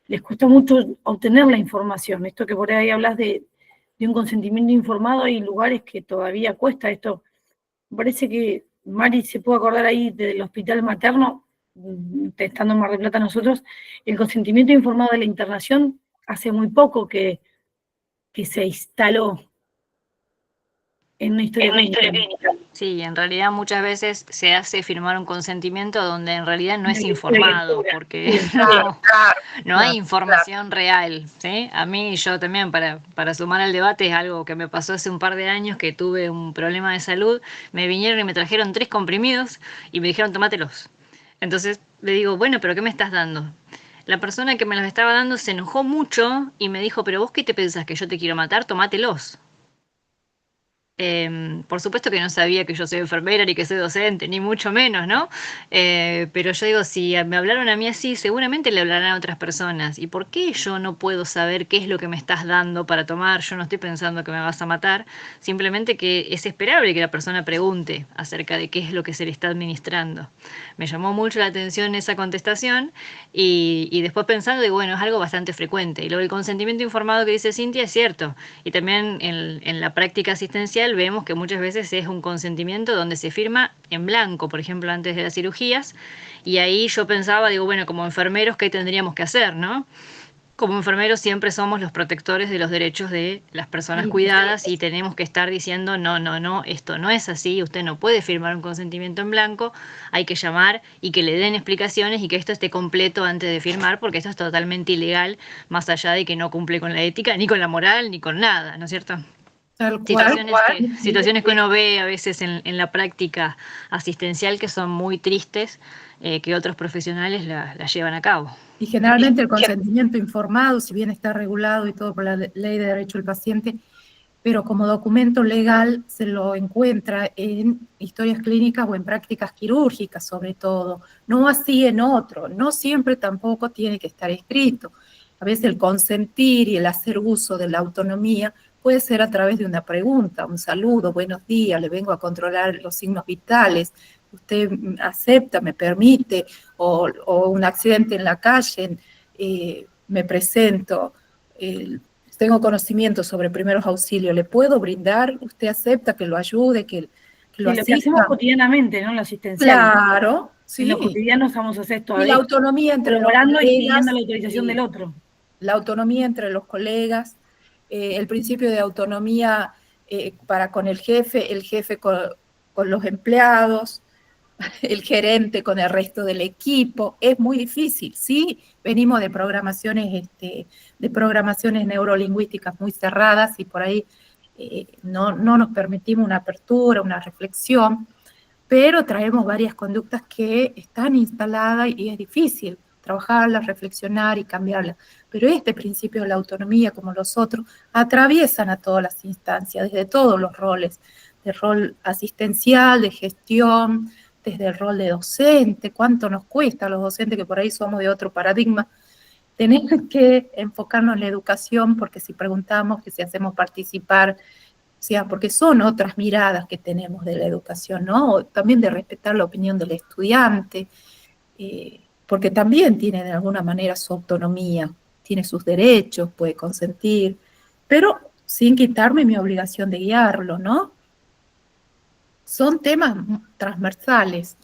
Speaker 3: Les cuesta mucho obtener la información. Esto que por ahí hablas de un consentimiento informado, hay lugares que todavía cuesta esto. Parece que Mari se puede acordar ahí del hospital materno, estando en Mar del Plata nosotros, el consentimiento informado de la internación hace muy poco que se instaló en una historia clínica.
Speaker 1: Sí, en realidad muchas veces se hace firmar un consentimiento donde en realidad no es informado, porque no hay información real, ¿sí? A mí, yo también, para sumar al debate, es algo que me pasó hace un par de años, que tuve un problema de salud, me vinieron y me trajeron 3 comprimidos y me dijeron, tomátelos. Entonces le digo, bueno, pero ¿qué me estás dando? La persona que me los estaba dando se enojó mucho y me dijo, pero vos qué te pensás, que yo te quiero matar, tomátelos. Por supuesto que no sabía que yo soy enfermera ni que soy docente, ni mucho menos, ¿no? Pero yo digo, si me hablaron a mí así, seguramente le hablarán a otras personas. ¿Y por qué yo no puedo saber qué es lo que me estás dando para tomar? Yo no estoy pensando que me vas a matar, simplemente que es esperable que la persona pregunte acerca de qué es lo que se le está administrando. Me llamó mucho la atención esa contestación y después pensando, digo, bueno, es algo bastante frecuente. Y luego el consentimiento informado que dice Cintia es cierto. Y también en la práctica asistencial vemos que muchas veces es un consentimiento donde se firma en blanco, por ejemplo, antes de las cirugías, y ahí yo pensaba, digo, bueno, como enfermeros, ¿qué tendríamos que hacer, no? Como enfermeros siempre somos los protectores de los derechos de las personas cuidadas y tenemos que estar diciendo, no, esto no es así, usted no puede firmar un consentimiento en blanco, hay que llamar y que le den explicaciones y que esto esté completo antes de firmar, porque esto es totalmente ilegal, más allá de que no cumple con la ética, ni con la moral, ni con nada, ¿no es cierto?
Speaker 5: Tal cual.
Speaker 1: Situaciones que uno ve a veces en la práctica asistencial que son muy tristes, que otros profesionales la llevan a cabo.
Speaker 5: Y generalmente el consentimiento informado, si bien está regulado y todo por la Ley de Derecho del Paciente, pero como documento legal se lo encuentra en historias clínicas o en prácticas quirúrgicas sobre todo, no así en otro, no siempre tampoco tiene que estar escrito. A veces el consentir y el hacer uso de la autonomía puede ser a través de una pregunta, un saludo, buenos días, le vengo a controlar los signos vitales, usted acepta, me permite, o un accidente en la calle, me presento, tengo conocimiento sobre primeros auxilios, ¿le puedo brindar? ¿Usted acepta que lo ayude, que lo
Speaker 3: Sí, lo que hacemos
Speaker 5: asista?
Speaker 3: cotidianamente, ¿no? Lo asistencial.
Speaker 5: Claro,
Speaker 3: En lo
Speaker 5: sí.
Speaker 3: cotidiano estamos a esto,
Speaker 5: Y la autonomía entre los
Speaker 3: colaborando y
Speaker 5: colegas,
Speaker 3: pidiendo la autorización del otro.
Speaker 5: la autonomía entre los colegas, el principio de autonomía para con el jefe con los empleados, el gerente con el resto del equipo, es muy difícil, ¿sí? Venimos de programaciones neurolingüísticas muy cerradas y por ahí no nos permitimos una apertura, una reflexión, pero traemos varias conductas que están instaladas y es difícil trabajarlas, reflexionar y cambiarlas. Pero este principio de la autonomía, como los otros, atraviesan a todas las instancias, desde todos los roles, de rol asistencial, de gestión, desde el rol de docente, cuánto nos cuesta a los docentes que por ahí somos de otro paradigma, tenemos que enfocarnos en la educación, porque si preguntamos, que si hacemos participar, o sea, porque son otras miradas que tenemos de la educación, ¿no? También de respetar la opinión del estudiante, porque también tiene de alguna manera su autonomía, tiene sus derechos, puede consentir, pero sin quitarme mi obligación de guiarlo, ¿no? Son temas transversales.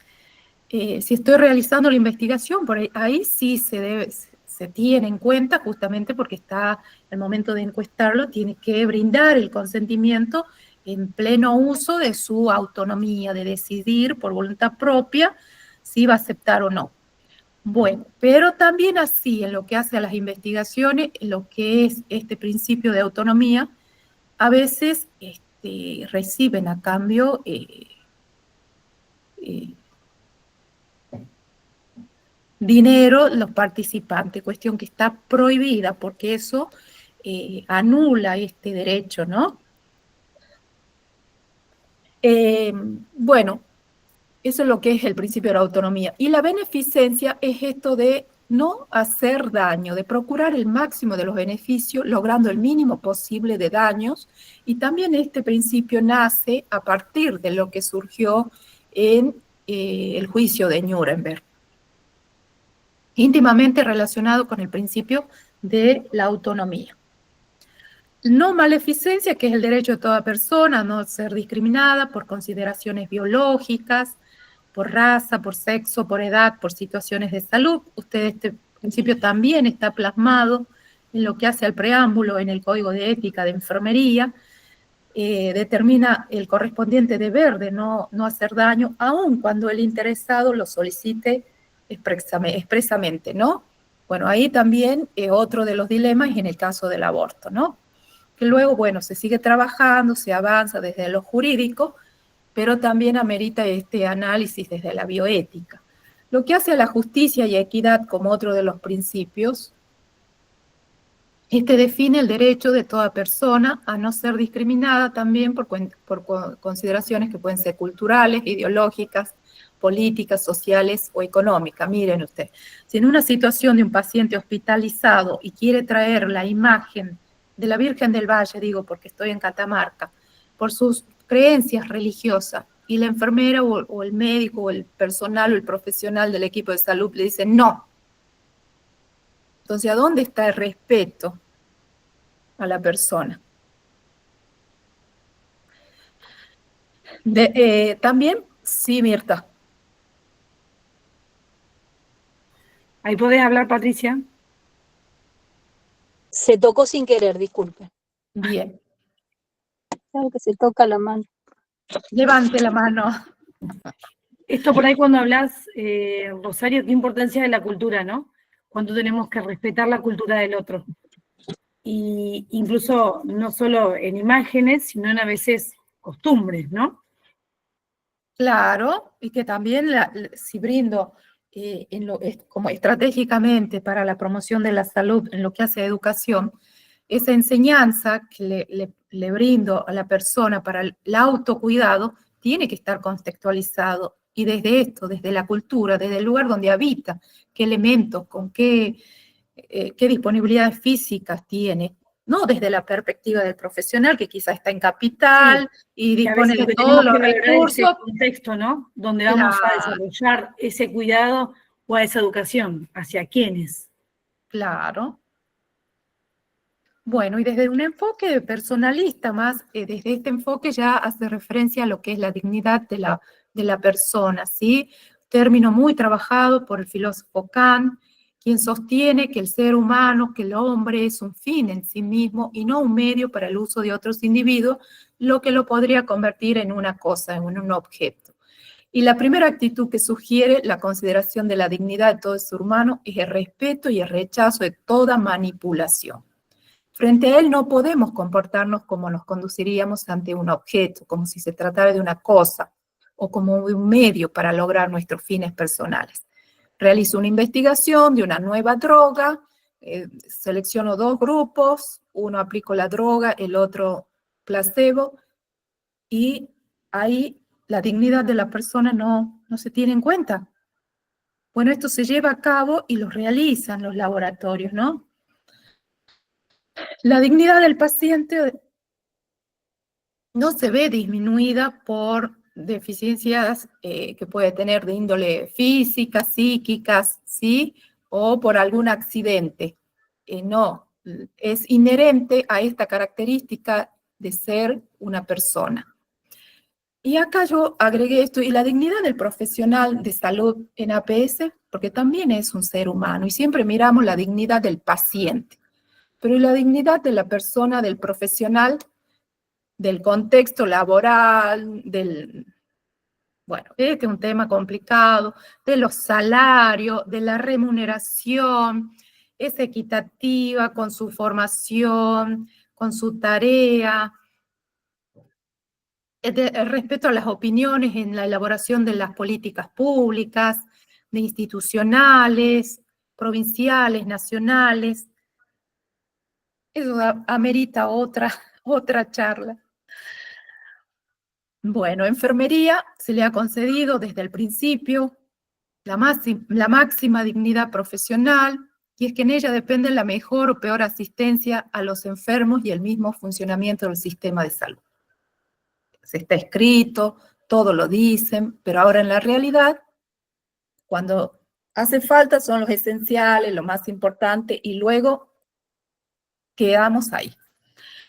Speaker 5: Si estoy realizando la investigación, por ahí sí se tiene en cuenta, justamente porque está el momento de encuestarlo, tiene que brindar el consentimiento en pleno uso de su autonomía, de decidir por voluntad propia si va a aceptar o no. Bueno, pero también así, en lo que hace a las investigaciones, en lo que es este principio de autonomía, a veces reciben a cambio dinero los participantes, cuestión que está prohibida porque eso anula este derecho, ¿no? Bueno, eso es lo que es el principio de la autonomía. Y la beneficencia es esto de no hacer daño, de procurar el máximo de los beneficios, logrando el mínimo posible de daños. Y también este principio nace a partir de lo que surgió en el juicio de Nuremberg, íntimamente relacionado con el principio de la autonomía. No maleficencia, que es el derecho de toda persona a no ser discriminada por consideraciones biológicas, por raza, por sexo, por edad, por situaciones de salud. Este principio también está plasmado en lo que hace al preámbulo en el Código de Ética de Enfermería. Determina el correspondiente deber de no hacer daño, aun cuando el interesado lo solicite expresamente, ¿no? Bueno, ahí también otro de los dilemas es en el caso del aborto, ¿no? Que luego, bueno, se sigue trabajando, se avanza desde lo jurídico, pero también amerita este análisis desde la bioética. Lo que hace a la justicia y equidad como otro de los principios, define el derecho de toda persona a no ser discriminada también por consideraciones que pueden ser culturales, ideológicas, políticas, sociales o económicas. Miren ustedes, si en una situación de un paciente hospitalizado y quiere traer la imagen de la Virgen del Valle, digo porque estoy en Catamarca, por sus creencias religiosas, y la enfermera o el médico o el personal o el profesional del equipo de salud le dicen no. Entonces, ¿a dónde está el respeto a la persona? También, sí, Mirta.
Speaker 3: Ahí podés hablar, Patricia.
Speaker 6: Se tocó sin querer, disculpe.
Speaker 5: Bien.
Speaker 6: Claro que se toca la mano.
Speaker 5: Levante la mano.
Speaker 3: Esto por ahí cuando hablas, Rosario, qué importancia de la cultura, ¿no? Cuánto tenemos que respetar la cultura del otro. Y incluso no solo en imágenes, sino en a veces costumbres, ¿no?
Speaker 5: Claro, y que también si brindo como estratégicamente para la promoción de la salud en lo que hace educación, esa enseñanza que le brindo a la persona para el autocuidado tiene que estar contextualizado. Y desde esto, desde la cultura, desde el lugar donde habita, qué elementos, con qué disponibilidades físicas tiene, no desde la perspectiva del profesional que quizá está en capital y
Speaker 3: Que a
Speaker 5: dispone
Speaker 3: veces lo
Speaker 5: de
Speaker 3: que
Speaker 5: todos
Speaker 3: tenemos
Speaker 5: los
Speaker 3: que valorar es
Speaker 5: recursos.
Speaker 3: ese contexto, ¿no? Donde vamos a desarrollar ese cuidado o a esa educación, ¿hacia quiénes?
Speaker 5: Claro. Bueno, y desde un enfoque personalista más, desde este enfoque ya hace referencia a lo que es la dignidad de la persona, ¿sí? Término muy trabajado por el filósofo Kant, quien sostiene que el ser humano, que el hombre es un fin en sí mismo y no un medio para el uso de otros individuos, lo que lo podría convertir en una cosa, en un objeto. Y la primera actitud que sugiere la consideración de la dignidad de todo ser humano es el respeto y el rechazo de toda manipulación. Frente a él no podemos comportarnos como nos conduciríamos ante un objeto, como si se tratara de una cosa o como de un medio para lograr nuestros fines personales. Realizo una investigación de una nueva droga, selecciono 2 grupos, uno aplico la droga, el otro placebo, y ahí la dignidad de la persona no se tiene en cuenta. Bueno, esto se lleva a cabo y lo realizan los laboratorios, ¿no? La dignidad del paciente no se ve disminuida por deficiencias que puede tener de índole física, psíquicas, ¿sí? O por algún accidente. No, es inherente a esta característica de ser una persona. Y acá yo agregué esto, y la dignidad del profesional de salud en APS, porque también es un ser humano, y siempre miramos la dignidad del paciente, pero la dignidad de la persona, del profesional, del contexto laboral, bueno, este es un tema complicado, de los salarios, de la remuneración, es equitativa con su formación, con su tarea, el respeto a las opiniones en la elaboración de las políticas públicas, de institucionales, provinciales, nacionales. Eso amerita otra charla. Bueno, enfermería se le ha concedido desde el principio la máxima dignidad profesional, y es que en ella depende la mejor o peor asistencia a los enfermos y el mismo funcionamiento del sistema de salud. Se está escrito, todo lo dicen, pero ahora en la realidad, cuando hace falta son los esenciales, lo más importante, y luego quedamos ahí.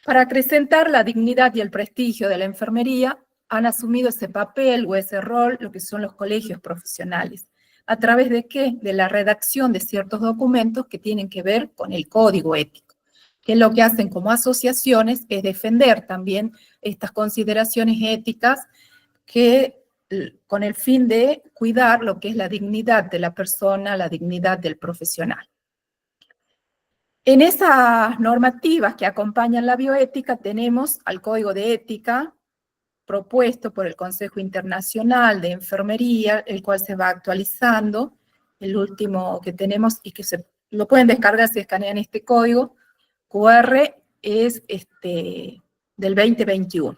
Speaker 5: Para acrecentar la dignidad y el prestigio de la enfermería, han asumido ese papel o ese rol lo que son los colegios profesionales. ¿A través de qué? De la redacción de ciertos documentos que tienen que ver con el código ético, que lo que hacen como asociaciones es defender también estas consideraciones éticas que con el fin de cuidar lo que es la dignidad de la persona, la dignidad del profesional. En esas normativas que acompañan la bioética tenemos al Código de Ética propuesto por el Consejo Internacional de Enfermería, el cual se va actualizando, el último que tenemos y que lo pueden descargar si escanean este código QR es del 2021.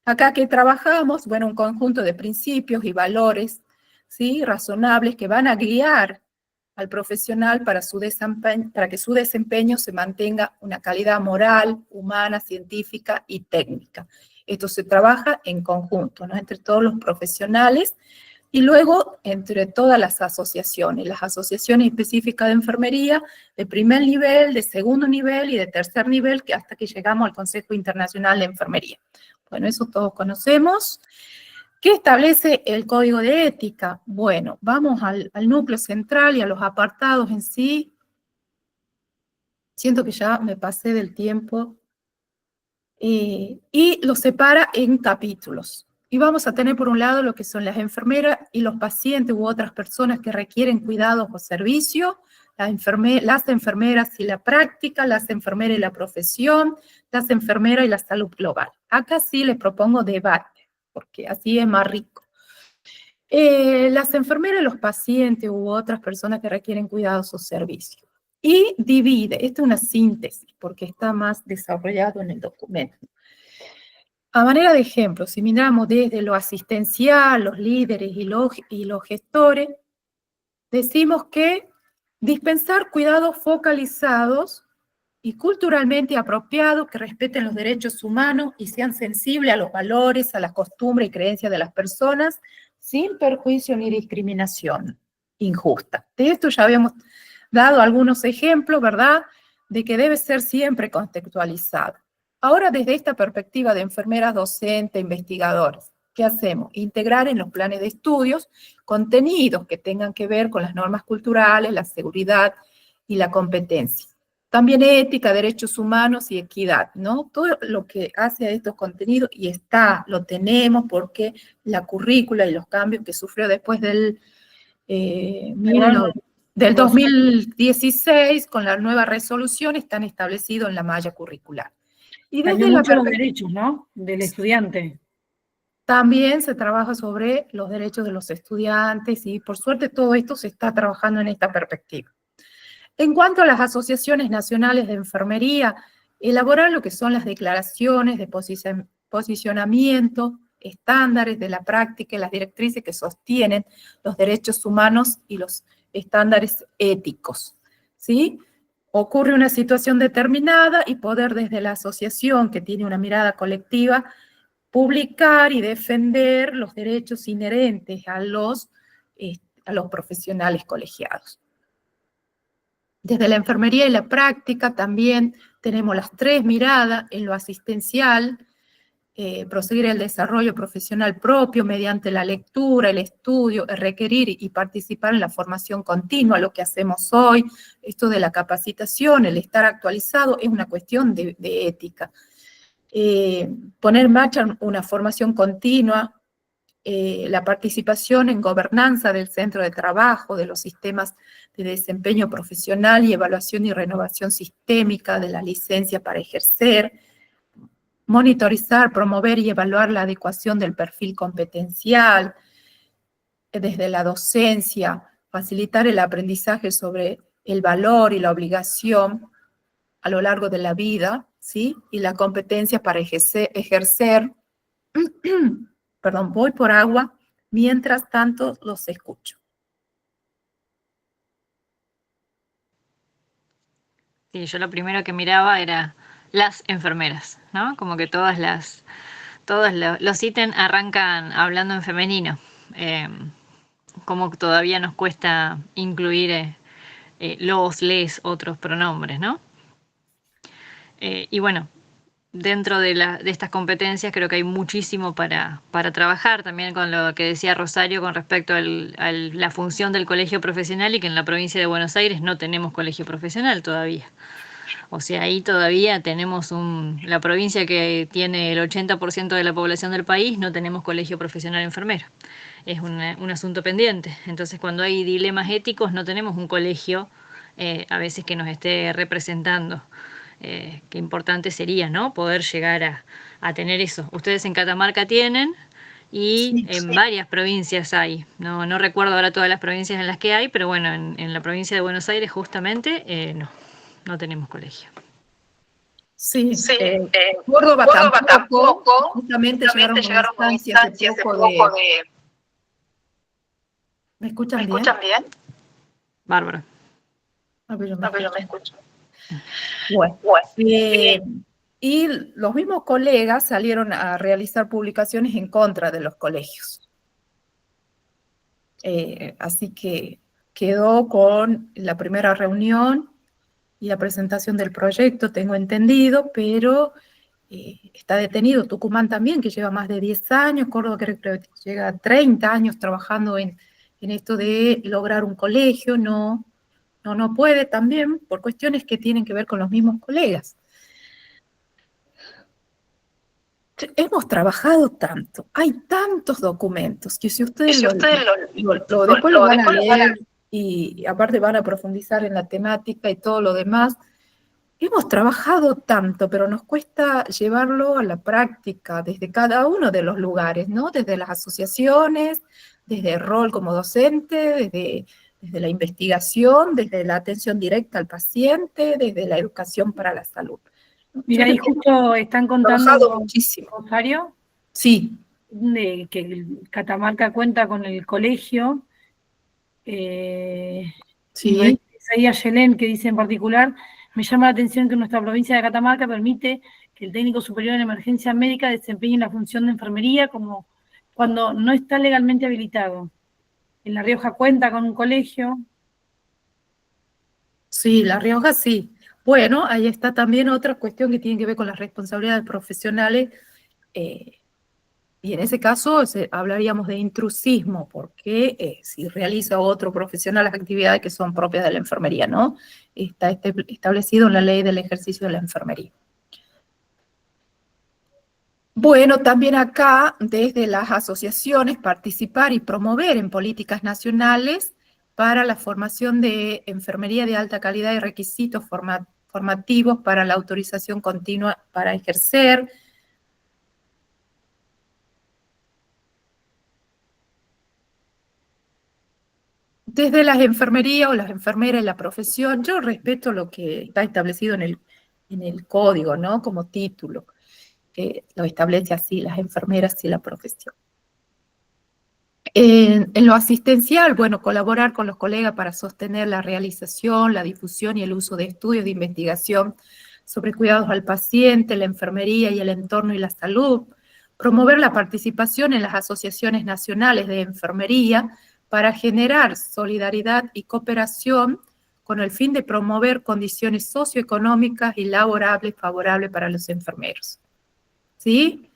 Speaker 5: Acá que trabajamos, bueno, un conjunto de principios y valores, ¿sí? Razonables que van a guiar al profesional para que su desempeño se mantenga una calidad moral, humana, científica y técnica. Esto se trabaja en conjunto, ¿no? Entre todos los profesionales y luego entre todas las asociaciones específicas de enfermería, de primer nivel, de segundo nivel y de tercer nivel, que hasta que llegamos al Consejo Internacional de Enfermería. Bueno, eso todos conocemos. ¿Qué establece el Código de Ética? Bueno, vamos al núcleo central y a los apartados en sí. Siento que ya me pasé del tiempo. Y lo separa en capítulos. Y vamos a tener por un lado lo que son las enfermeras y los pacientes u otras personas que requieren cuidados o servicios, las enfermeras y la práctica, las enfermeras y la profesión, las enfermeras y la salud global. Acá sí les propongo debate, porque así es más rico. Las enfermeras y los pacientes u otras personas que requieren cuidados o servicios. y divide, esta es una síntesis, porque está más desarrollado en el documento. A manera de ejemplo, si miramos desde lo asistencial, los líderes y los gestores, decimos que dispensar cuidados focalizados y culturalmente apropiados que respeten los derechos humanos y sean sensibles a los valores, a las costumbres y creencias de las personas, sin perjuicio ni discriminación injusta. De esto ya habíamos dado algunos ejemplos, ¿verdad?, de que debe ser siempre contextualizado. Ahora, desde esta perspectiva de enfermeras, docentes, investigadores, ¿qué hacemos? Integrar en los planes de estudios contenidos que tengan que ver con las normas culturales, la seguridad y la competencia. También ética, derechos humanos y equidad, ¿no? Todo lo que hace a estos contenidos, y lo tenemos porque la currícula y los cambios que sufrió después del 2016, con la nueva resolución, están establecidos en la malla curricular. Y desde
Speaker 3: también muchos los derechos, ¿no?, del estudiante.
Speaker 5: También se trabaja sobre los derechos de los estudiantes y por suerte todo esto se está trabajando en esta perspectiva. En cuanto a las asociaciones nacionales de enfermería, elaborar lo que son las declaraciones de posicionamiento, estándares de la práctica y las directrices que sostienen los derechos humanos y los estándares éticos, ¿sí? Ocurre una situación determinada y poder desde la asociación, que tiene una mirada colectiva, publicar y defender los derechos inherentes a los profesionales colegiados. Desde la enfermería y la práctica también tenemos las tres miradas: en lo asistencial, proseguir el desarrollo profesional propio mediante la lectura, el estudio, el requerir y participar en la formación continua, lo que hacemos hoy. Esto de la capacitación, el estar actualizado, es una cuestión de ética. Poner en marcha una formación continua, la participación en gobernanza del centro de trabajo, de los sistemas de desempeño profesional y evaluación y renovación sistémica de la licencia para ejercer, monitorizar, promover y evaluar la adecuación del perfil competencial desde la docencia, facilitar el aprendizaje sobre el valor y la obligación a lo largo de la vida, ¿sí? Y la competencia para ejercer. Perdón, voy por agua, mientras tanto los escucho.
Speaker 1: Sí, yo lo primero que miraba era las enfermeras, ¿no? Como que todos los ítems arrancan hablando en femenino. Como todavía nos cuesta incluir les, otros pronombres, ¿no? Y bueno, dentro de estas competencias creo que hay muchísimo para trabajar, también con lo que decía Rosario con respecto a la función del colegio profesional, y que en la provincia de Buenos Aires no tenemos colegio profesional todavía. O sea, ahí todavía tenemos la provincia que tiene el 80% de la población del país, no tenemos colegio profesional enfermero. Es un asunto pendiente. Entonces, cuando hay dilemas éticos, no tenemos un colegio a veces que nos esté representando. Qué importante sería, ¿no?, poder llegar a tener eso. Ustedes en Catamarca tienen, y en varias provincias hay. No recuerdo ahora todas las provincias en las que hay, pero bueno, en la provincia de Buenos Aires justamente no tenemos colegio.
Speaker 5: Sí, Córdoba tampoco, justamente llegaron una instancia hace poco de... ¿Me escuchan bien?
Speaker 1: Bárbaro.
Speaker 5: Pero me escucho. Bueno, y los mismos colegas salieron a realizar publicaciones en contra de los colegios. Así que quedó con la primera reunión y la presentación del proyecto, tengo entendido, pero está detenido. Tucumán también, que lleva más de 10 años, Córdoba creo que llega a 30 años trabajando en esto de lograr un colegio, no puede también, por cuestiones que tienen que ver con los mismos colegas. Hemos trabajado tanto, hay tantos documentos, que si ustedes después lo van a leer, y aparte van a profundizar en la temática y todo lo demás, hemos trabajado tanto, pero nos cuesta llevarlo a la práctica desde cada uno de los lugares, ¿no? Desde las asociaciones, desde el rol como docente, desde desde la investigación, desde la atención directa al paciente, desde la educación para la salud.
Speaker 3: Mira, ahí justo están
Speaker 5: Trabajado
Speaker 3: contando,
Speaker 5: muchísimo.
Speaker 3: Rosario,
Speaker 5: Sí,
Speaker 3: que Catamarca cuenta con el colegio,
Speaker 5: sí.
Speaker 3: Isaías Yelén, que dice en particular, me llama la atención que nuestra provincia de Catamarca permite que el técnico superior en emergencia médica desempeñe la función de enfermería como cuando no está legalmente habilitado. En La Rioja cuenta con un colegio.
Speaker 5: Sí, La Rioja sí. Bueno, ahí está también otra cuestión que tiene que ver con las responsabilidades profesionales, y en ese caso hablaríamos de intrusismo, porque si realiza otro profesional las actividades que son propias de la enfermería, ¿no? Está establecido en la ley del ejercicio de la enfermería. Bueno, también acá, desde las asociaciones, participar y promover en políticas nacionales para la formación de enfermería de alta calidad y requisitos formativos para la autorización continua para ejercer. Desde las enfermerías o las enfermeras y la profesión, yo respeto lo que está establecido en el código, ¿no? Como título, que lo establece así, las enfermeras y la profesión. En lo asistencial, bueno, colaborar con los colegas para sostener la realización, la difusión y el uso de estudios de investigación sobre cuidados al paciente, la enfermería y el entorno y la salud, promover la participación en las asociaciones nacionales de enfermería para generar solidaridad y cooperación con el fin de promover condiciones socioeconómicas y laborables favorables para los enfermeros. ¿Sí?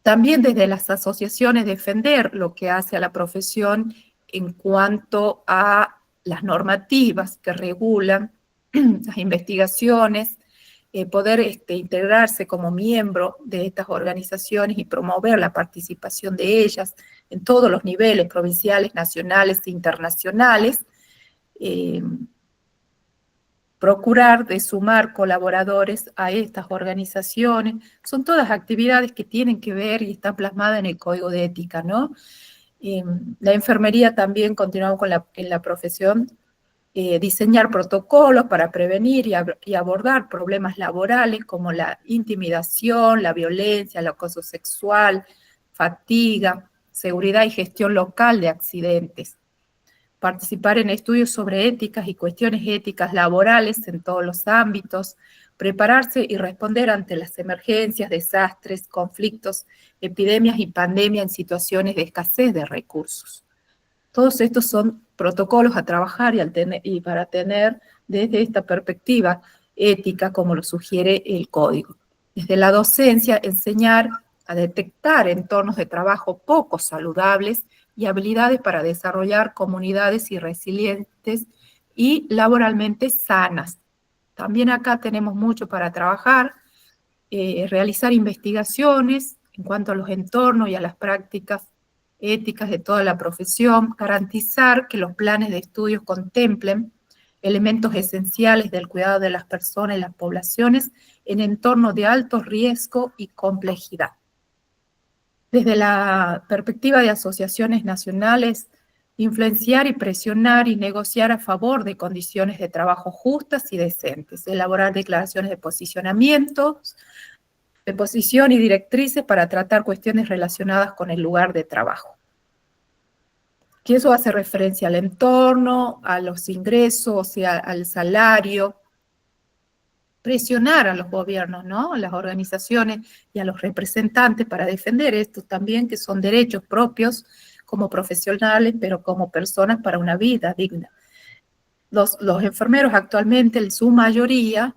Speaker 5: También desde las asociaciones defender lo que hace a la profesión en cuanto a las normativas que regulan las investigaciones, poder integrarse como miembro de estas organizaciones y promover la participación de ellas en todos los niveles, provinciales, nacionales e internacionales, procurar de sumar colaboradores a estas organizaciones. Son todas actividades que tienen que ver y están plasmadas en el Código de Ética, ¿no? La enfermería también, continuamos en la profesión, diseñar protocolos para prevenir y abordar problemas laborales como la intimidación, la violencia, el acoso sexual, fatiga, seguridad y gestión local de accidentes. Participar en estudios sobre éticas y cuestiones éticas laborales en todos los ámbitos, prepararse y responder ante las emergencias, desastres, conflictos, epidemias y pandemias en situaciones de escasez de recursos. Todos estos son protocolos a trabajar y para tener desde esta perspectiva ética, como lo sugiere el código. Desde la docencia, enseñar a detectar entornos de trabajo poco saludables y habilidades para desarrollar comunidades y resilientes y laboralmente sanas. También acá tenemos mucho para trabajar, realizar investigaciones en cuanto a los entornos y a las prácticas éticas de toda la profesión, garantizar que los planes de estudios contemplen elementos esenciales del cuidado de las personas y las poblaciones en entornos de alto riesgo y complejidad. Desde la perspectiva de asociaciones nacionales, influenciar y presionar y negociar a favor de condiciones de trabajo justas y decentes, elaborar declaraciones de posicionamientos, de posición y directrices para tratar cuestiones relacionadas con el lugar de trabajo. Que eso hace referencia al entorno, a los ingresos, al salario. Presionar a los gobiernos, ¿no? A las organizaciones y a los representantes para defender estos también, que son derechos propios como profesionales, pero como personas para una vida digna. Los enfermeros actualmente, en su mayoría,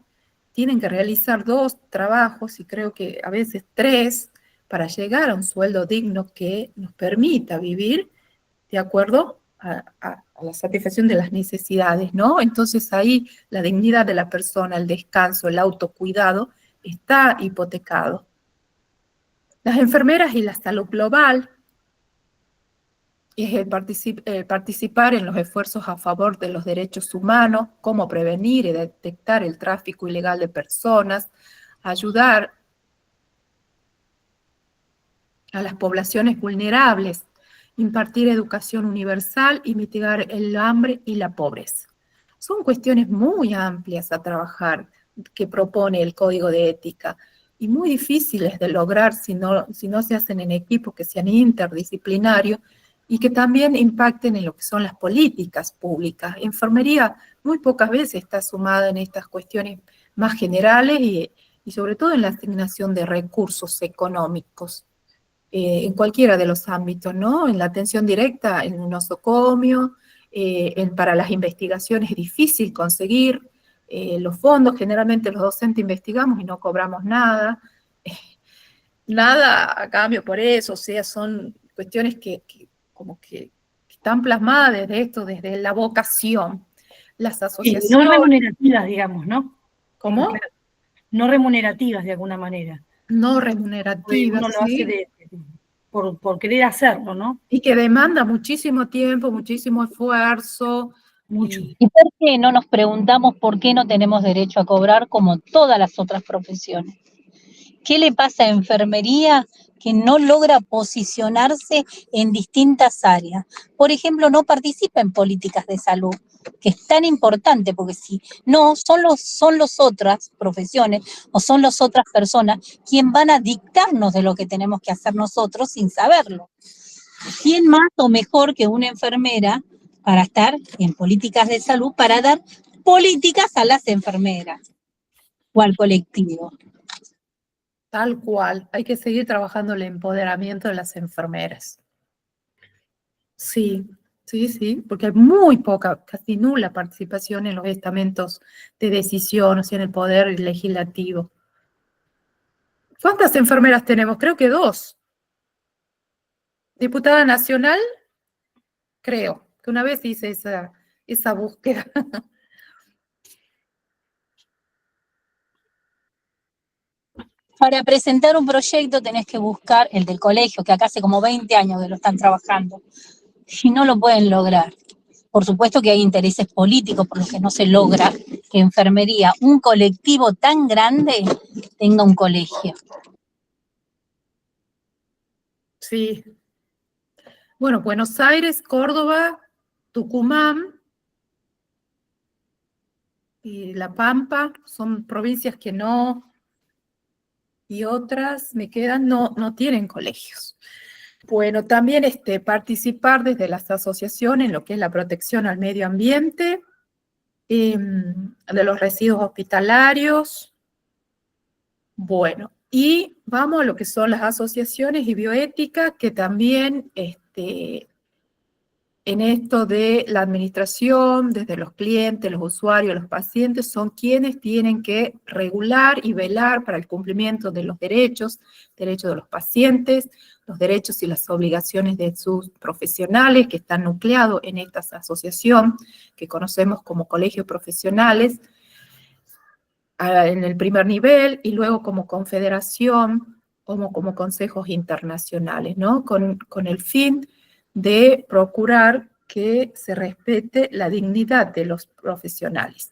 Speaker 5: tienen que realizar 2 trabajos y creo que a veces 3 para llegar a un sueldo digno que nos permita vivir de acuerdo a la satisfacción de las necesidades, ¿no? Entonces ahí la dignidad de la persona, el descanso, el autocuidado está hipotecado. Las enfermeras y la salud global es el participar en los esfuerzos a favor de los derechos humanos, cómo prevenir y detectar el tráfico ilegal de personas, ayudar a las poblaciones vulnerables impartir educación universal y mitigar el hambre y la pobreza. Son cuestiones muy amplias a trabajar que propone el Código de Ética y muy difíciles de lograr si no se hacen en equipos que sean interdisciplinarios y que también impacten en lo que son las políticas públicas. Enfermería muy pocas veces está sumada en estas cuestiones más generales y sobre todo en la asignación de recursos económicos, en cualquiera de los ámbitos, ¿no? En la atención directa, en un nosocomio, para las investigaciones es difícil conseguir los fondos, generalmente los docentes investigamos y no cobramos nada, nada a cambio por eso, o sea, son cuestiones que como que están plasmadas desde esto, desde la vocación. Las
Speaker 3: Sí,
Speaker 5: asociaciones...
Speaker 3: no remunerativas, digamos, ¿no?
Speaker 5: ¿Cómo?
Speaker 3: Claro, no remunerativas de alguna manera.
Speaker 5: No remunerativas,
Speaker 3: Uno lo hace
Speaker 5: ¿sí?
Speaker 3: por querer hacerlo, ¿no?
Speaker 5: Y que demanda muchísimo tiempo, muchísimo esfuerzo.
Speaker 3: Mucho.
Speaker 6: ¿Y por qué no nos preguntamos por qué no tenemos derecho a cobrar como todas las otras profesiones? ¿Qué le pasa a enfermería que no logra posicionarse en distintas áreas? Por ejemplo, no participa en políticas de salud, que es tan importante, porque si no, son las otras profesiones o son las otras personas quien van a dictarnos de lo que tenemos que hacer nosotros sin saberlo. ¿Quién más o mejor que una enfermera para estar en políticas de salud, para dar políticas a las enfermeras o al colectivo?
Speaker 5: Tal cual, hay que seguir trabajando el empoderamiento de las enfermeras. Sí, sí, porque hay muy poca, casi nula participación en los estamentos de decisión, o sea, en el poder legislativo. ¿Cuántas enfermeras tenemos? Creo que 2. Diputada nacional, creo, que una vez hice esa búsqueda.
Speaker 6: Para presentar un proyecto tenés que buscar el del colegio, que acá hace como 20 años que lo están trabajando, y no lo pueden lograr. Por supuesto que hay intereses políticos por los que no se logra que enfermería, un colectivo tan grande, tenga un colegio.
Speaker 5: Sí. Bueno, Buenos Aires, Córdoba, Tucumán y La Pampa son provincias que no, y otras me quedan, no tienen colegios. Bueno, también participar desde las asociaciones en lo que es la protección al medio ambiente, de los residuos hospitalarios. Bueno, y vamos a lo que son las asociaciones y bioética, que también en esto de la administración, desde los clientes, los usuarios, los pacientes, son quienes tienen que regular y velar para el cumplimiento de los derechos de los pacientes, los derechos y las obligaciones de sus profesionales que están nucleados en esta asociación que conocemos como colegios profesionales, en el primer nivel, y luego como confederación, como consejos internacionales, ¿no? Con el fin de procurar que se respete la dignidad de los profesionales.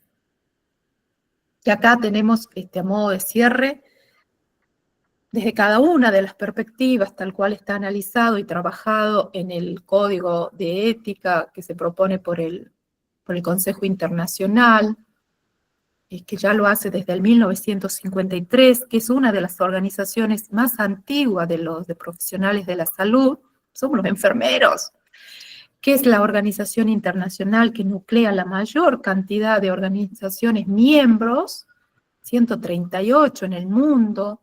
Speaker 5: Y acá tenemos, a modo de cierre, desde cada una de las perspectivas, tal cual está analizado y trabajado en el Código de Ética que se propone por el Consejo Internacional, que ya lo hace desde el 1953, que es una de las organizaciones más antiguas de profesionales de la salud, somos los enfermeros, que es la organización internacional que nuclea la mayor cantidad de organizaciones miembros, 138 en el mundo.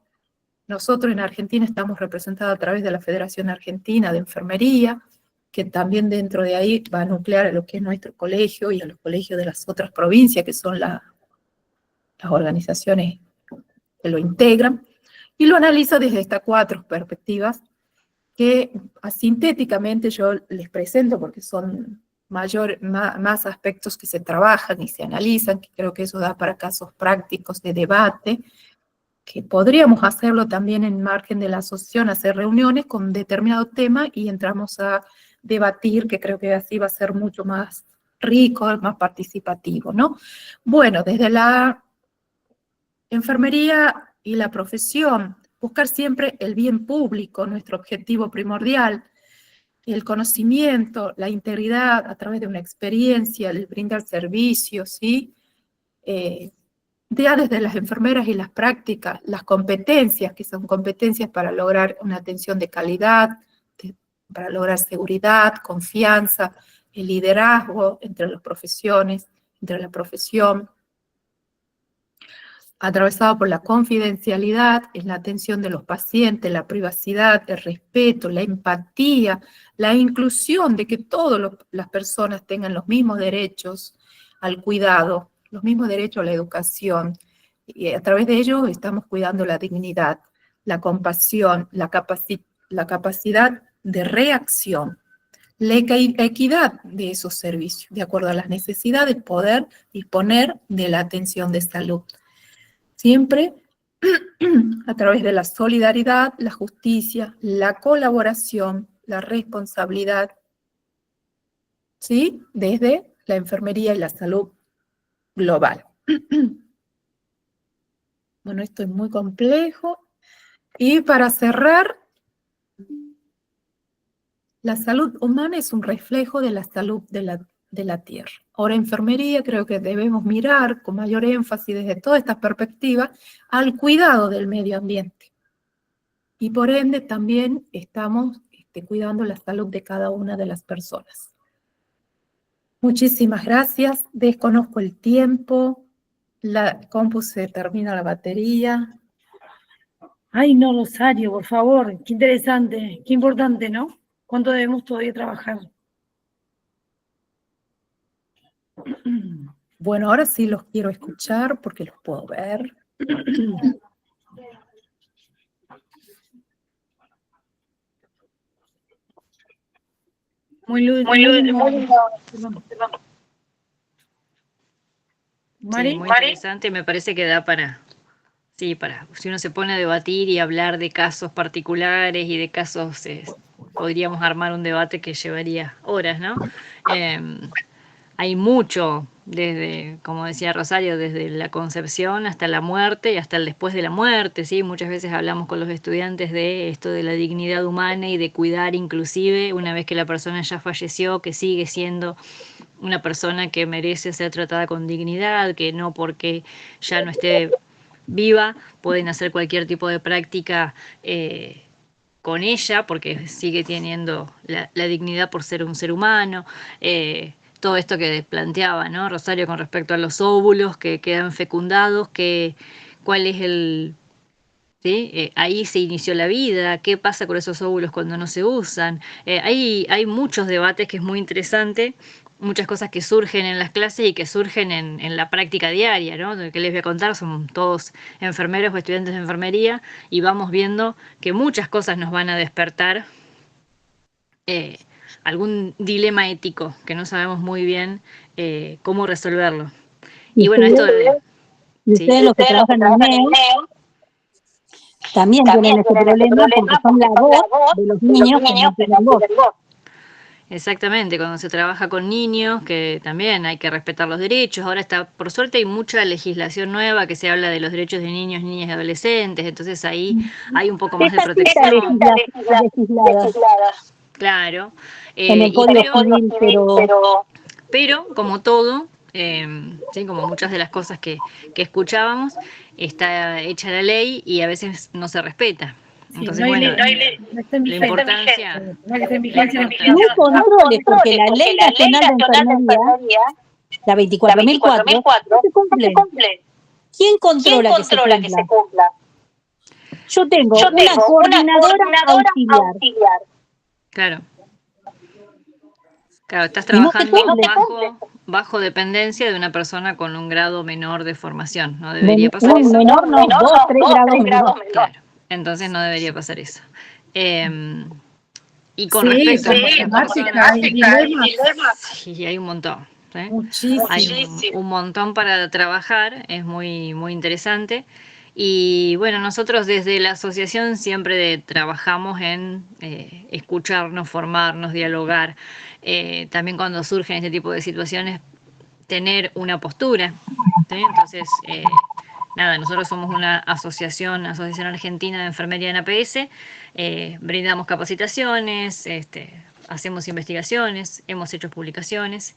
Speaker 5: Nosotros en Argentina estamos representados a través de la Federación Argentina de Enfermería, que también dentro de ahí va a nuclear a lo que es nuestro colegio y a los colegios de las otras provincias, que son las organizaciones que lo integran, y lo analizo desde estas 4 perspectivas que sintéticamente yo les presento porque son más aspectos que se trabajan y se analizan, que creo que eso da para casos prácticos de debate, que podríamos hacerlo también en margen de la asociación, hacer reuniones con determinado tema y entramos a debatir, que creo que así va a ser mucho más rico, más participativo, ¿no? Bueno, desde la enfermería y la profesión, buscar siempre el bien público, nuestro objetivo primordial, el conocimiento, la integridad a través de una experiencia, el brindar servicios, ¿sí? Ya desde las enfermeras y las prácticas, las competencias, que son competencias para lograr una atención de calidad, para lograr seguridad, confianza, el liderazgo entre las profesiones, entre la profesión, atravesado por la confidencialidad, en la atención de los pacientes, la privacidad, el respeto, la empatía, la inclusión de que todas las personas tengan los mismos derechos al cuidado, los mismos derechos a la educación. Y a través de ello estamos cuidando la dignidad, la compasión, la capacidad de reacción, la equidad de esos servicios, de acuerdo a las necesidades, poder disponer de la atención de salud. Siempre a través de la solidaridad, la justicia, la colaboración, la responsabilidad, ¿sí? Desde la enfermería y la salud global. Bueno, esto es muy complejo. Y para cerrar, la salud humana es un reflejo de la salud de la Tierra. Ahora, enfermería creo que debemos mirar con mayor énfasis desde toda esta perspectiva al cuidado del medio ambiente. Y por ende también estamos cuidando la salud de cada una de las personas. Muchísimas gracias. Desconozco el tiempo. La compu se termina la batería.
Speaker 3: Ay, no, Rosario, por favor, qué interesante, qué importante, ¿no? ¿Cuánto debemos todavía trabajar?
Speaker 5: Bueno, ahora sí los quiero escuchar porque los puedo ver.
Speaker 3: Muy lindo.
Speaker 1: Sí, muy interesante, me parece que da para, sí, si uno se pone a debatir y hablar de casos particulares y de casos, podríamos armar un debate que llevaría horas, ¿no? Hay mucho, desde, como decía Rosario, desde la concepción hasta la muerte y hasta el después de la muerte, ¿sí? Muchas veces hablamos con los estudiantes de esto de la dignidad humana y de cuidar inclusive una vez que la persona ya falleció, que sigue siendo una persona que merece ser tratada con dignidad, que no porque ya no esté viva pueden hacer cualquier tipo de práctica con ella, porque sigue teniendo la dignidad por ser un ser humano. Todo esto que planteaba, ¿no, Rosario, con respecto a los óvulos que quedan fecundados, cuál es el... ¿Sí? Ahí se inició la vida, qué pasa con esos óvulos cuando no se usan. Hay muchos debates que es muy interesante, muchas cosas que surgen en las clases y que surgen en la práctica diaria, ¿no? Que les voy a contar, somos todos enfermeros o estudiantes de enfermería y vamos viendo que muchas cosas nos van a despertar algún dilema ético que no sabemos muy bien cómo resolverlo. Y bueno, esto de...
Speaker 6: Ustedes los que trabajan en NEO también tienen ese problema porque son la voz de los niños que no tienen voz.
Speaker 1: Exactamente, cuando se trabaja con niños, que también hay que respetar los derechos. Ahora está, por suerte hay mucha legislación nueva que se habla de los derechos de niños, niñas y adolescentes, entonces ahí hay un poco más de protección. Claro.
Speaker 6: En el Código Civil,
Speaker 1: pero como todo, ¿sí? Como muchas de las cosas que escuchábamos, está hecha la ley y a veces no se respeta. Entonces,
Speaker 3: sí,
Speaker 1: la importancia...
Speaker 6: No hay controles, porque la Ley Nacional de Enfermería, la 24.004, no se cumple. ¿Quién controla que se cumpla? Yo tengo una coordinadora auxiliar.
Speaker 1: Claro. Claro, estás trabajando bajo dependencia de una persona con un grado menor de formación. No debería pasar eso.
Speaker 6: Menor, no, 2, 3 grados menor.
Speaker 1: Claro. Entonces no debería pasar eso. Y con respecto a sí, hay un montón. ¿sí?
Speaker 5: Muchísimo.
Speaker 1: Hay un montón para trabajar, es muy, muy interesante. Y bueno, nosotros desde la asociación siempre trabajamos en escucharnos, formarnos, dialogar. También cuando surgen este tipo de situaciones, tener una postura. ¿sí? Entonces, nada, nosotros somos una Asociación Argentina de Enfermería en APS, brindamos capacitaciones, hacemos investigaciones, hemos hecho publicaciones.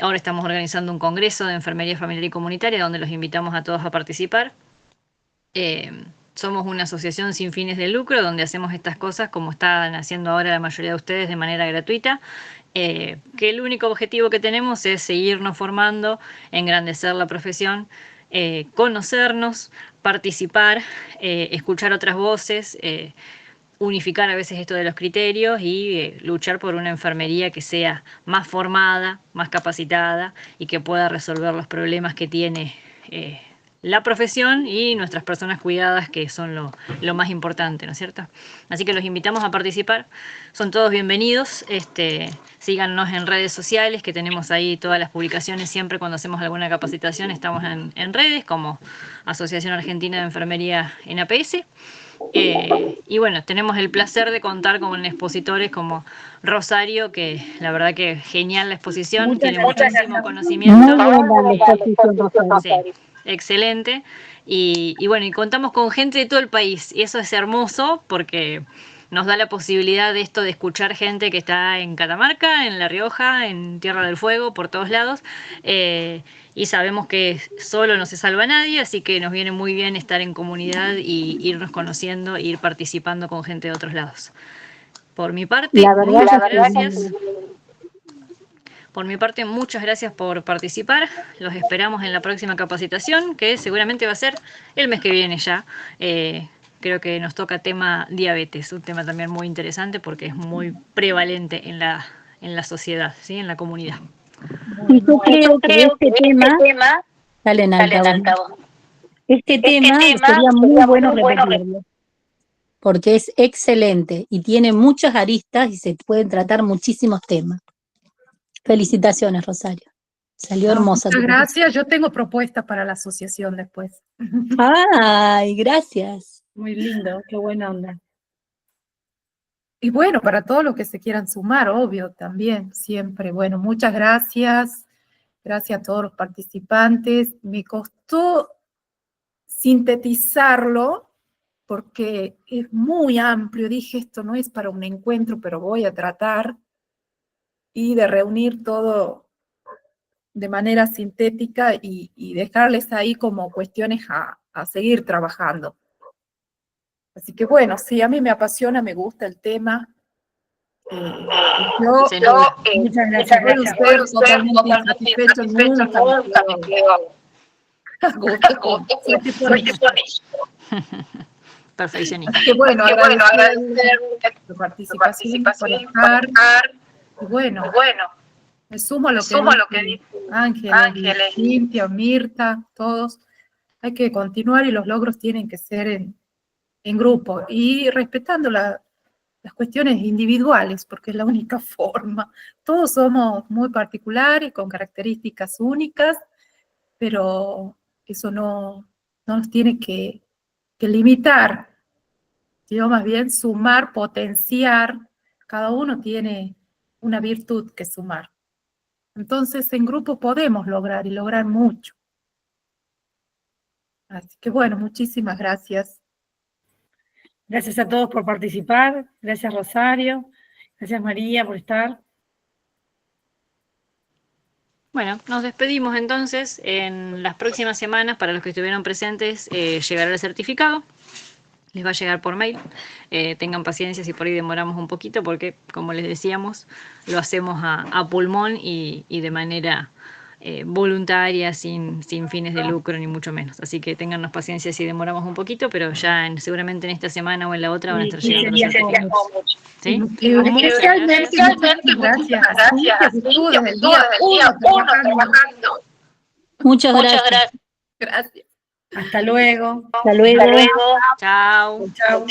Speaker 1: Ahora estamos organizando un congreso de enfermería familiar y comunitaria donde los invitamos a todos a participar. Somos una asociación sin fines de lucro donde hacemos estas cosas como están haciendo ahora la mayoría de ustedes de manera gratuita, que el único objetivo que tenemos es seguirnos formando, engrandecer la profesión, conocernos, participar, escuchar otras voces, unificar a veces esto de los criterios y luchar por una enfermería que sea más formada, más capacitada y que pueda resolver los problemas que tiene la profesión y nuestras personas cuidadas, que son lo más importante, ¿no es cierto? Así que los invitamos a participar, son todos bienvenidos, síganos en redes sociales, que tenemos ahí todas las publicaciones, siempre cuando hacemos alguna capacitación estamos en redes, como Asociación Argentina de Enfermería en APS. Y bueno, tenemos el placer de contar con expositores como Rosario, que la verdad que genial la exposición, tiene muchísimo conocimiento.
Speaker 6: Muy buena la exposición, Rosario.
Speaker 1: Sí, excelente. Y bueno, y contamos con gente de todo el país, y eso es hermoso porque nos da la posibilidad de esto de escuchar gente que está en Catamarca, en La Rioja, en Tierra del Fuego, por todos lados. Y sabemos que solo no se salva nadie, así que nos viene muy bien estar en comunidad y irnos conociendo e ir participando con gente de otros lados. Por mi parte, muchas gracias. Por mi parte, muchas gracias por participar. Los esperamos en la próxima capacitación, que seguramente va a ser el mes que viene ya. Creo que nos toca tema diabetes, un tema también muy interesante porque es muy prevalente en la sociedad, ¿sí? En la comunidad.
Speaker 6: Y yo creo que este tema, sale en altavoz. Este tema sería muy bueno repetirlo, porque es excelente y tiene muchas aristas y se pueden tratar muchísimos temas. Felicitaciones, Rosario. Salió hermosa.
Speaker 5: Muchas gracias. Yo tengo propuestas para la asociación después.
Speaker 6: Ay, gracias.
Speaker 3: Muy lindo, qué buena onda.
Speaker 5: Y bueno, para todos los que se quieran sumar, obvio, también, siempre. Bueno, muchas gracias. Gracias a todos los participantes. Me costó sintetizarlo porque es muy amplio. Dije, esto no es para un encuentro, pero voy a tratar y de reunir todo de manera sintética y dejarles ahí como cuestiones a seguir trabajando. Así que bueno, sí, a mí me apasiona, me gusta el tema.
Speaker 3: Muchas gracias.
Speaker 5: Puedo ser totalmente insatisfecho, nunca me quedo a gusto.
Speaker 1: Perfeccionista.
Speaker 5: Que bueno, agradecer tu participación, por estar. Y bueno, me sumo a lo que dice Ángeles, Cintia, Mirta, todos. Hay que continuar y los logros tienen que ser en grupo y respetando las cuestiones individuales, porque es la única forma. Todos somos muy particulares, con características únicas, pero eso no nos tiene que limitar, sino más bien sumar, potenciar. Cada uno tiene una virtud que sumar. Entonces, en grupo podemos lograr y lograr mucho. Así que bueno, muchísimas gracias.
Speaker 3: Gracias a todos por participar. Gracias, Rosario. Gracias, María, por estar.
Speaker 1: Bueno, nos despedimos entonces. En las próximas semanas, para los que estuvieron presentes, llegará el certificado. Les va a llegar por mail. Tengan paciencia si por ahí demoramos un poquito, porque, como les decíamos, lo hacemos a pulmón y de manera voluntaria, sin fines de lucro, ni mucho menos. Así que téngannos paciencia si demoramos un poquito, pero ya seguramente en esta semana o en la otra van a estar llegando los certificados. ¿Sí?
Speaker 5: Especialmente, gracias a Cintia, que estuvo desde el día 1 trabajando.
Speaker 6: Muchas gracias.
Speaker 5: Gracias.
Speaker 3: Hasta luego.
Speaker 6: Hasta luego.
Speaker 1: Chao.
Speaker 3: Chao.